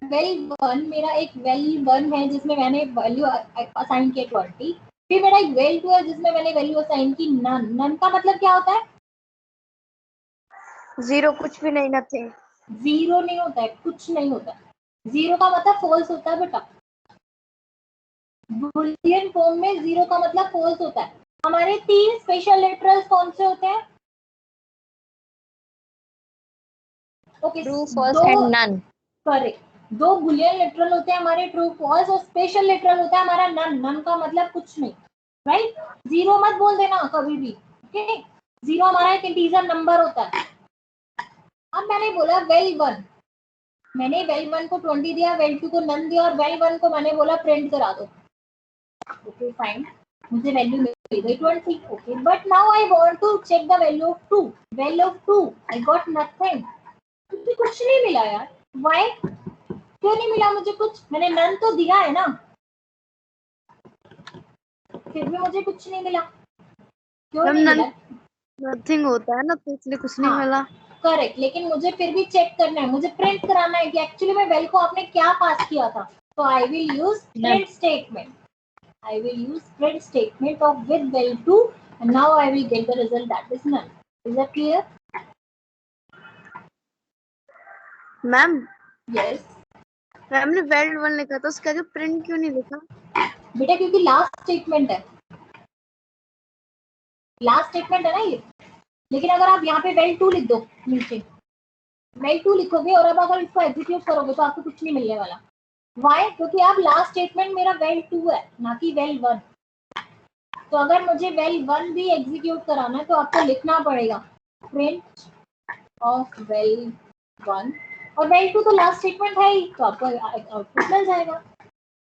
वेल वन, मेरा एक वेल वन है जिसमें मैंने वैल्यू असाइन किया 20। फिर मेरा एक वेल टू है जिसमें मैंने वैल्यू असाइन की नन। नन का मतलब क्या होता है? जीरो, कुछ भी नहीं, नथिंग। जीरो नहीं होता है, कुछ नहीं होता है। जीरो का मतलब फॉल्स होता है बेटा। बुलियन फॉर्म में जीरो का मतलब फॉल्स होता है। हमारे 3 स्पेशल लेटरल्स कौन से होते हैं? ओके, ट्रू, फॉल्स दो, and none. Correct, 2 boolean literal होते हैं हमारे, ट्रू फॉल्स, और स्पेशल लिटरल होता है हमारा नन। नन का मतलब कुछ नहीं, राइट? जीरो मत बोल देना कभी भी, ओके? जीरो हमारा एक इंटीजर नंबर होता है। अब मैंने बोला वेल वन, मैंने वेल वन को 20 दिया, वेल टू को नन दिया, और वेल वन को मैंने बोला प्रिंट करा दो। ओके फाइन, मुझे वैल्यू मिल गई 20। Okay, but now I want to check the value of 2। Value of 2 I got nothing, मुझे कुछ नहीं मिला यार। व्हाई? क्यों नहीं मिला मुझे कुछ? मैंने नन तो दिया है ना, फिर भी मुझे कुछ नहीं मिला। क्यों मैम नहीं मिला? नथिंग होता है ना, तो इसलिए कुछ नहीं हाँ, मिला। करेक्ट, लेकिन मुझे फिर भी चेक करना है, मुझे प्रिंट कराना है कि एक्चुअली में वेल को आपने क्या पास किया था। तो I will use print statement, I will use print statement of with vel 2 and now I will get the result that is null. Is that clear? Ma'am Yes. Ma'am ने well 1 लिखा था, उसके आगे प्रिंट क्यों नहीं लिखा? बेटा क्योंकि लास्ट स्टेटमेंट है, लास्ट स्टेटमेंट है ना ये। लेकिन अगर आप यहाँ पे वेल 2 लिख दो, नीचे वेल 2 लिखोगे और अब अगर इसको एग्जीक्यूट करोगे तो आपको कुछ नहीं मिलने वाला। वाई? क्योंकि आप लास्ट स्टेटमेंट मेरा वेल 2 है ना कि वेल 1। तो अगर मुझे वेल 1 भी एग्जीक्यूट कराना है तो आपको लिखना पड़ेगा प्रिंट ऑफ वेल 1 और वेल 2 तो लास्ट स्टेटमेंट है ही, तो आपको आउटपुट मिल जाएगा।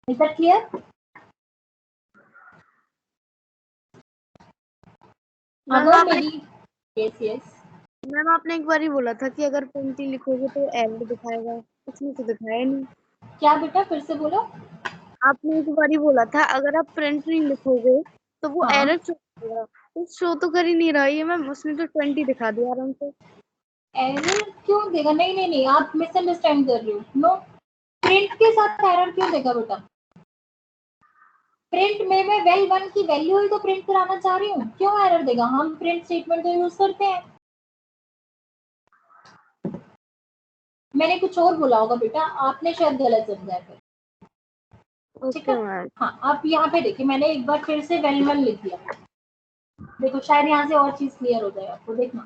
Is that clear? अगर मेरी यस मैम आपने एक बार ही बोला था कि अगर प्रिंट ही लिखोगे तो एरर दिखाएगा, उसने तो दिखाया नहीं। क्या बेटा फिर से बोलो। आपने एक बार ही बोला था अगर आप प्रिंट नहीं लिखोगे तो वो हाँ। एरर शो करेगा, तो शो तो कर ही नहीं रहा है मैम, उसने तो 20 दिखा दिया आराम से। एरर क्यों देगा? नहीं नहीं नहीं, आप मिसअंडरस्टैंड कर रहे हो। नो, प्रिंट के साथ एरर क्यों देगा बेटा? प्रिंट में मैं वेल 1 की वैल्यू ही तो प्रिंट कराना चाह रही हूँ, क्यों एरर देगा? हम प्रिंट स्टेटमेंट तो यूज करते हैं। मैंने कुछ और बोला होगा बेटा, आपने शायद गलत समझा है। ठीक है, हाँ आप यहाँ पे देखिए, मैंने एक बार फिर से वेल 1 लिख दिया। देखो शायद यहाँ से और चीज क्लियर हो जाए आपको। देखना,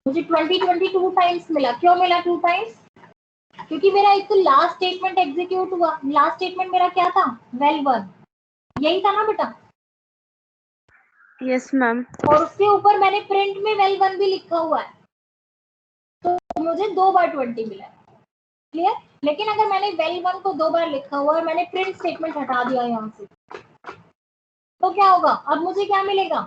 मुझे 22 टाइम्स मिला। क्यों मिला 2 टाइम्स? क्योंकि मेरा एक तो लास्ट स्टेटमेंट एग्जीक्यूट हुआ। लास्ट स्टेटमेंट मेरा क्या था? वेल 1, यही था ना बेटा? Yes ma'am. और उसके ऊपर मैंने प्रिंट में वेल 1 भी लिखा हुआ है, तो मुझे 2 बार 20 मिला है। क्लियर? लेकिन अगर मैंने वेल 1 को 2 बार लिखा हुआ है, मैंने प्रिंट स्टेटमेंट हटा दिया यहाँ से, तो क्या होगा? अब मुझे क्या मिलेगा?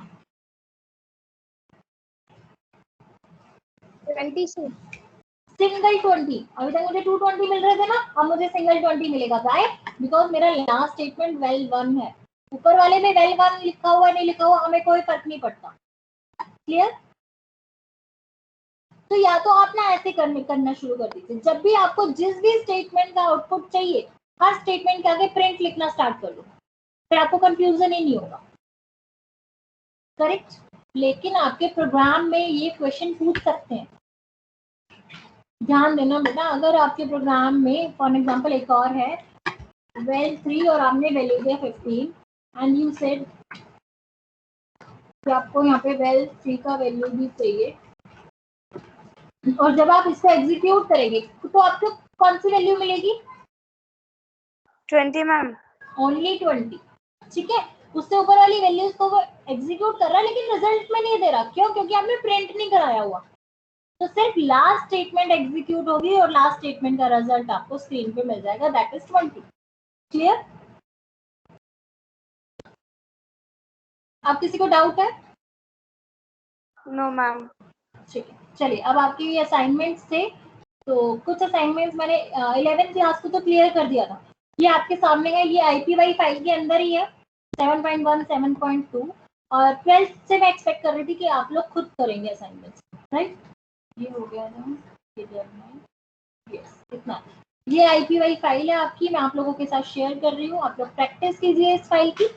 26 सिंगल 20। अभी तक मुझे 220 मिल रहे थे ना, अब मुझे सिंगल 20 मिलेगा। राइट? बिकॉज मेरा लास्ट स्टेटमेंट वेल 1 है। ऊपर वाले में वेल 1 लिखा हुआ नहीं लिखा हुआ हमें कोई फर्क नहीं पड़ता। क्लियर? तो या तो आप ना ऐसे करना शुरू कर दीजिए, जब भी आपको जिस भी स्टेटमेंट का आउटपुट चाहिए, हर स्टेटमेंट के आगे प्रिंट लिखना स्टार्ट कर दो, फिर आपको कंफ्यूजन ही नहीं होगा। करेक्ट? लेकिन आपके प्रोग्राम में ये क्वेश्चन पूछ सकते हैं, ध्यान देना बेटा। अगर आपके प्रोग्राम में फॉर एग्जांपल एक और है वेल 3 और आपने वैल्यू दिया 15 एंड यू सेड कि आपको यहाँ पे वेल 3 का वैल्यू भी चाहिए, और जब आप इसको एग्जीक्यूट करेंगे तो आपको कौन सी वैल्यू मिलेगी? 20 मैम। ओनली 20। ठीक है, उससे ऊपर वाली वैल्यूज को वो एग्जीक्यूट कर रहा है लेकिन रिजल्ट में नहीं दे रहा। क्यों? क्योंकि आपने प्रिंट नहीं कराया हुआ। तो सिर्फ लास्ट स्टेटमेंट एग्जीक्यूट होगी और लास्ट स्टेटमेंट का रिजल्ट आपको स्क्रीन पे मिल जाएगा, दैट इज 20। क्लियर? आप किसी को डाउट है? No ma'am. ठीक है, चलिए अब आपके ये असाइनमेंट्स थे, तो कुछ असाइनमेंट्स मैंने 11th क्लास को तो क्लियर कर दिया था। ये आपके सामने है, ये IPY फाइल के अंदर ही है 7.1 7.2, और 12th से मैं एक्सपेक्ट कर रही थी कि आप लोग खुद करेंगे असाइनमेंट्स। राइट? ये हो गया ना, यस इतना। ये IPY फाइल है आपकी, मैं आप लोगों के साथ शेयर कर रही हूँ। आप लोग प्रैक्टिस कीजिए इस फाइल की,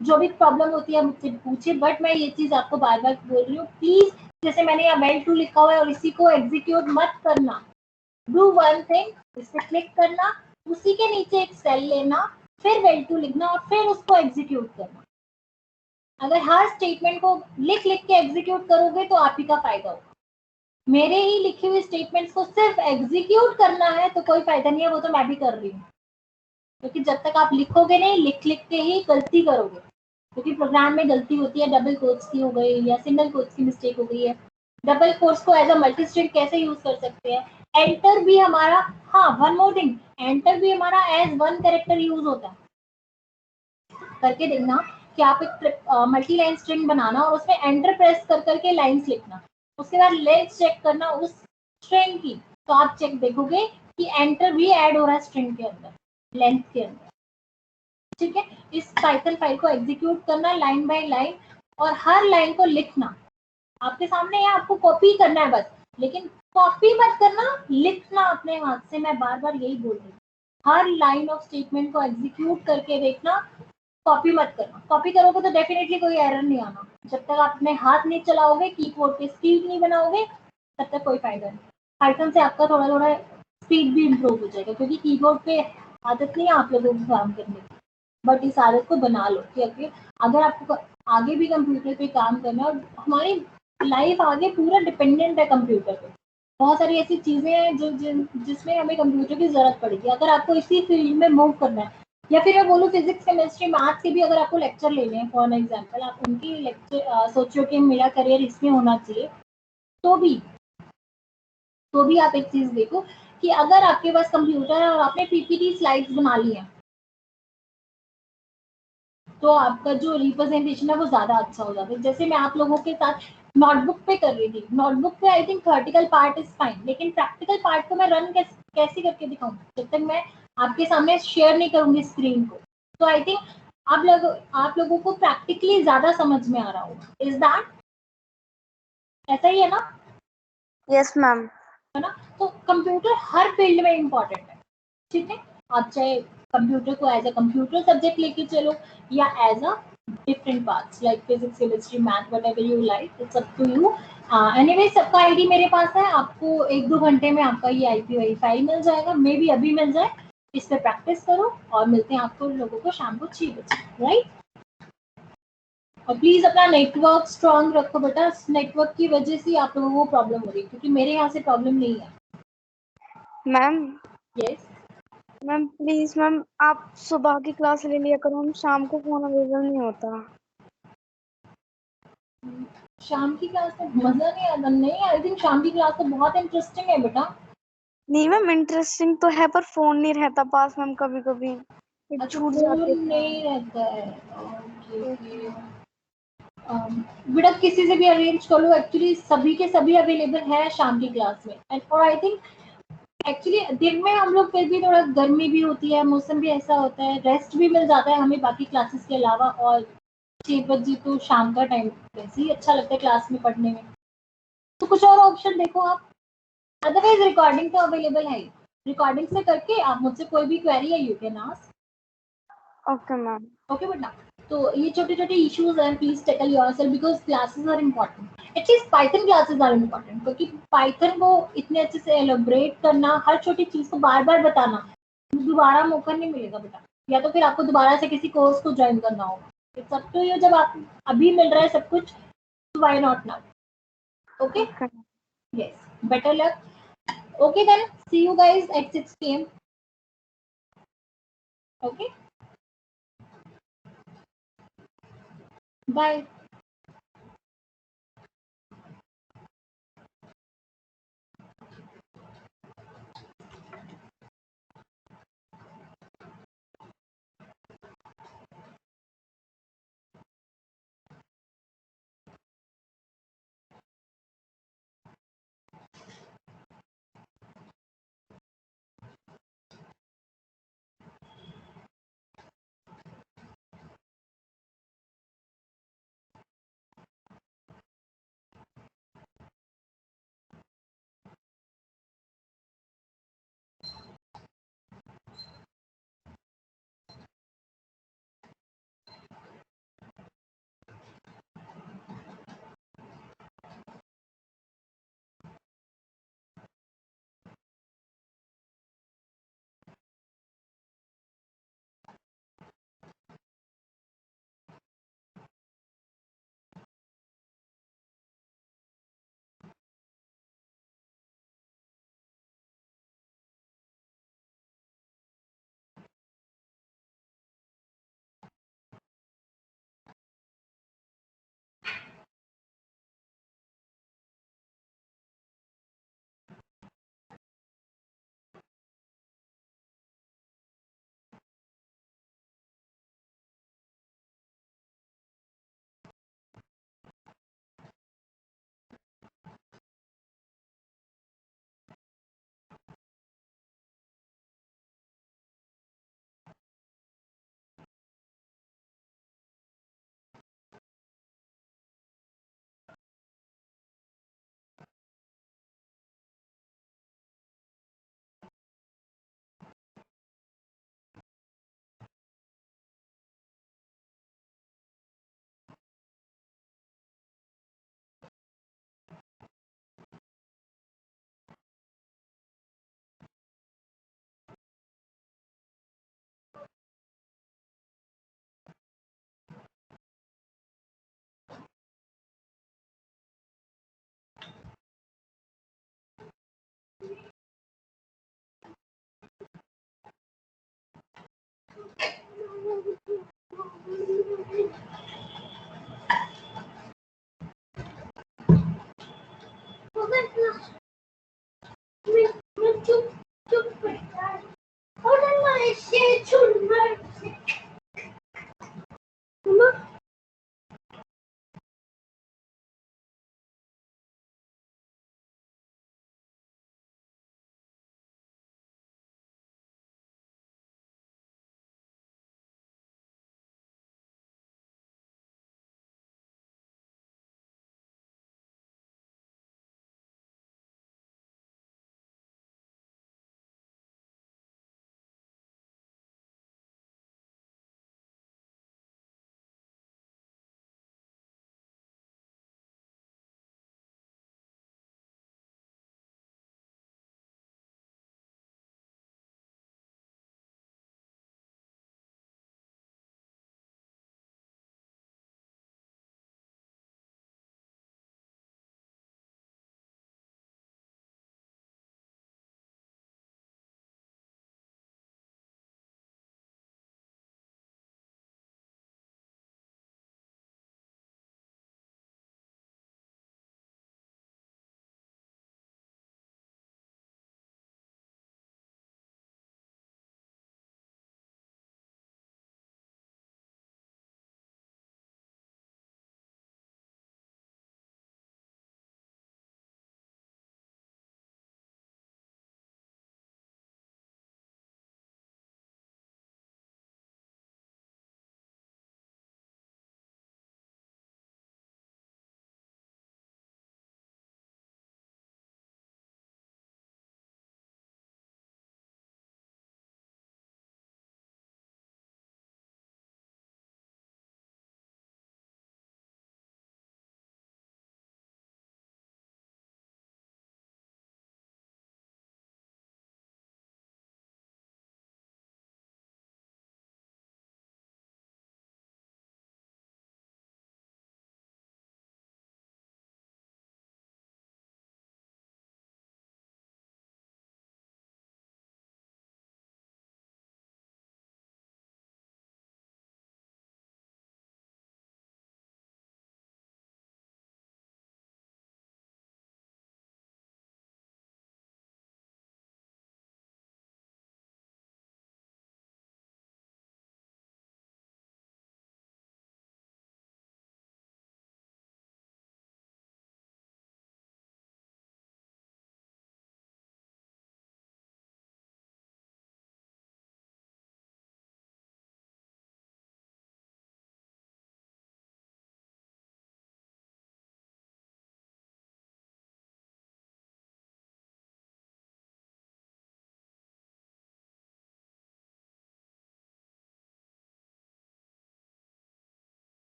जो भी प्रॉब्लम होती है मुझसे पूछिए। बट मैं ये चीज आपको बार बार बोल रही हूँ, प्लीज, जैसे मैंने यहाँ वेल 2 लिखा हुआ है और इसी को एग्जीक्यूट मत करना। डू वन थिंग, इस पे क्लिक करना, उसी के नीचे एक सेल लेना, फिर वेल 2 लिखना और फिर उसको एग्जीक्यूट करना। अगर हर स्टेटमेंट को लिख लिख के एग्जीक्यूट करोगे तो आप ही का फायदा होगा। मेरे ही लिखी हुई स्टेटमेंट्स को सिर्फ एग्जीक्यूट करना है तो कोई फायदा नहीं है, वो तो मैं भी कर रही हूँ। क्योंकि जब तक आप लिखोगे नहीं, लिख लिख के ही गलती करोगे, क्योंकि प्रोग्राम में गलती होती है, डबल कोट्स की हो गई या सिंगल कोट्स की मिस्टेक हो गई है। डबल कोट्स को एज अ मल्टी स्ट्रिंग कैसे यूज कर सकते हैं? एंटर भी हमारा, हाँ वन मोर थिंग, एंटर भी हमारा एज वन कैरेक्टर यूज होता है। करके देखना कि आप एक मल्टी लाइन स्ट्रिंग बनाना और उसमें एंटर प्रेस कर करके लाइंस लिखना, उसके बाद लेंथ चेक करना उस स्ट्रिंग की, तो आप चेक देखोगे कि एंटर भी ऐड हो रहा है स्ट्रिंग के अंदर, लेंथ के अंदर। ठीक है, इस पाइथन फाइल को एग्जीक्यूट करना लाइन बाय लाइन और हर लाइन को लिखना। आपके सामने है, आपको कॉपी करना है बस, लेकिन कॉपी मत करना, लिखना अपने हाथ से। मैं बार बार यही बोल रही हूँ, हर लाइन ऑफ स्टेटमेंट को एग्जीक्यूट करके देखना, कॉपी मत करना। कॉपी करोगे तो डेफिनेटली कोई एरर नहीं आना। जब तक आप अपने हाथ नहीं चलाओगे, कीबोर्ड पे स्पीड नहीं बनाओगे, तब तक कोई फायदा नहीं। पाइथन से आपका थोड़ा थोड़ा स्पीड भी इम्प्रूव हो जाएगा, क्योंकि कीबोर्ड पे आदत नहीं है आप लोगों को काम करने की, बट इस आदत को बना लो कि अगर आपको आगे भी कंप्यूटर पे काम करना है, और हमारी लाइफ आगे पूरा डिपेंडेंट है कंप्यूटर पे। बहुत सारी ऐसी चीजें हैं जिसमें हमें कंप्यूटर की जरूरत पड़ेगी अगर आपको इसी फील्ड में मूव करना है। या फिर मैं बोलूँ फिजिक्स केमिस्ट्री मैथ्स के भी अगर आपको लेक्चर लेने हैं, फॉर एग्जाम्पल आप उनकी लेक्चर सोचो कि मेरा करियर इसमें होना चाहिए, तो भी आप एक चीज देखो कि अगर आपके पास कंप्यूटर है और आपने पीपीटी स्लाइड्स बना ली है, तो आपका जो रिप्रेजेंटेशन है वो ज्यादा अच्छा हो जाता है। जैसे मैं आप लोगों के साथ नोटबुक पे कर रही थी, नोटबुक पे I think theoretical part is fine, लेकिन प्रैक्टिकल पार्ट को मैं रन कैसे करके दिखाऊं जब तक मैं आपके सामने शेयर नहीं करूंगी स्क्रीन को। तो आई थिंक आप लोगों को प्रैक्टिकली ज्यादा समझ में आ रहा होगा। इज दैट ऐसा ही है ना? Yes ma'am. है ना? तो कंप्यूटर हर फील्ड में इम्पोर्टेंट है, ठीक है? आप चाहे कंप्यूटर को एज अ कंप्यूटर सब्जेक्ट लेके चलो या as a different parts like physics chemistry math whatever you like, it's up to you. Anyway सबका आईडी मेरे पास है, आपको 1-2 घंटे में आपका ये आईपी फाइल मिल जाएगा, मे बी अभी मिल जाए। इस पे प्रैक्टिस करो और मिलते हैं आपको लोगों को शाम को 6 बजे, राइट? और प्लीज अपना नेटवर्क स्ट्रांग रखो बेटा, नेटवर्क की वजह से आप लोगों को प्रॉब्लम हो रही है, क्योंकि मेरे यहाँ से प्रॉब्लम नहीं है। Ma'am yes ma'am please ma'am आप सुबह की क्लास ले लिया करो, हम शाम को फोन अवेलेबल नहीं होता। शाम की क्लास में मजा नहीं आता। नहीं, आई थिंक शाम की क्लास तो बहुत इंटरेस्टिंग है बेटा। नहीं मैम इंटरेस्टिंग तो है पर फोन नहीं रहता पास मैम, कभी कभी फिर अच्छा, छूट फोन जाते थे। नहीं रहता है, ओके। बेटा किसी से भी अरेंज कर लो, एक्चुअली सभी के सभी अवेलेबल है शाम की क्लास में। एंड और आई थिंक एक्चुअली दिन में हम लोग फिर भी थोड़ा गर्मी भी होती है, मौसम भी ऐसा होता है, रेस्ट भी मिल जाता है हमें बाकी क्लासेस के अलावा। और 6 बजे तो शाम का टाइम वैसे ही अच्छा लगता है क्लास में पढ़ने में, तो कुछ और ऑप्शन देखो आप। अदरवाइज रिकॉर्डिंग तो अवेलेबल है ही, रिकॉर्डिंग से करके आप मुझसे कोई भी क्वेरी है you can ask. Okay ma'am. Okay बेटा, तो ये छोटे छोटे इश्यूज हैं, please tackle yourself because classes are important. At least Python classes are important, क्योंकि पाइथन को इतने अच्छे से एलोबरेट करना, हर छोटी चीज को बार बार बताना, दोबारा मौका नहीं मिलेगा बेटा। या तो फिर आपको दोबारा से किसी कोर्स को ज्वाइन करना होगा। इट्स अप टू यू, जब आप अभी मिल रहा है सब कुछ, तो why not now? Okay, yes, better luck. Okay then, see you guys at 6 p.m. Okay, bye.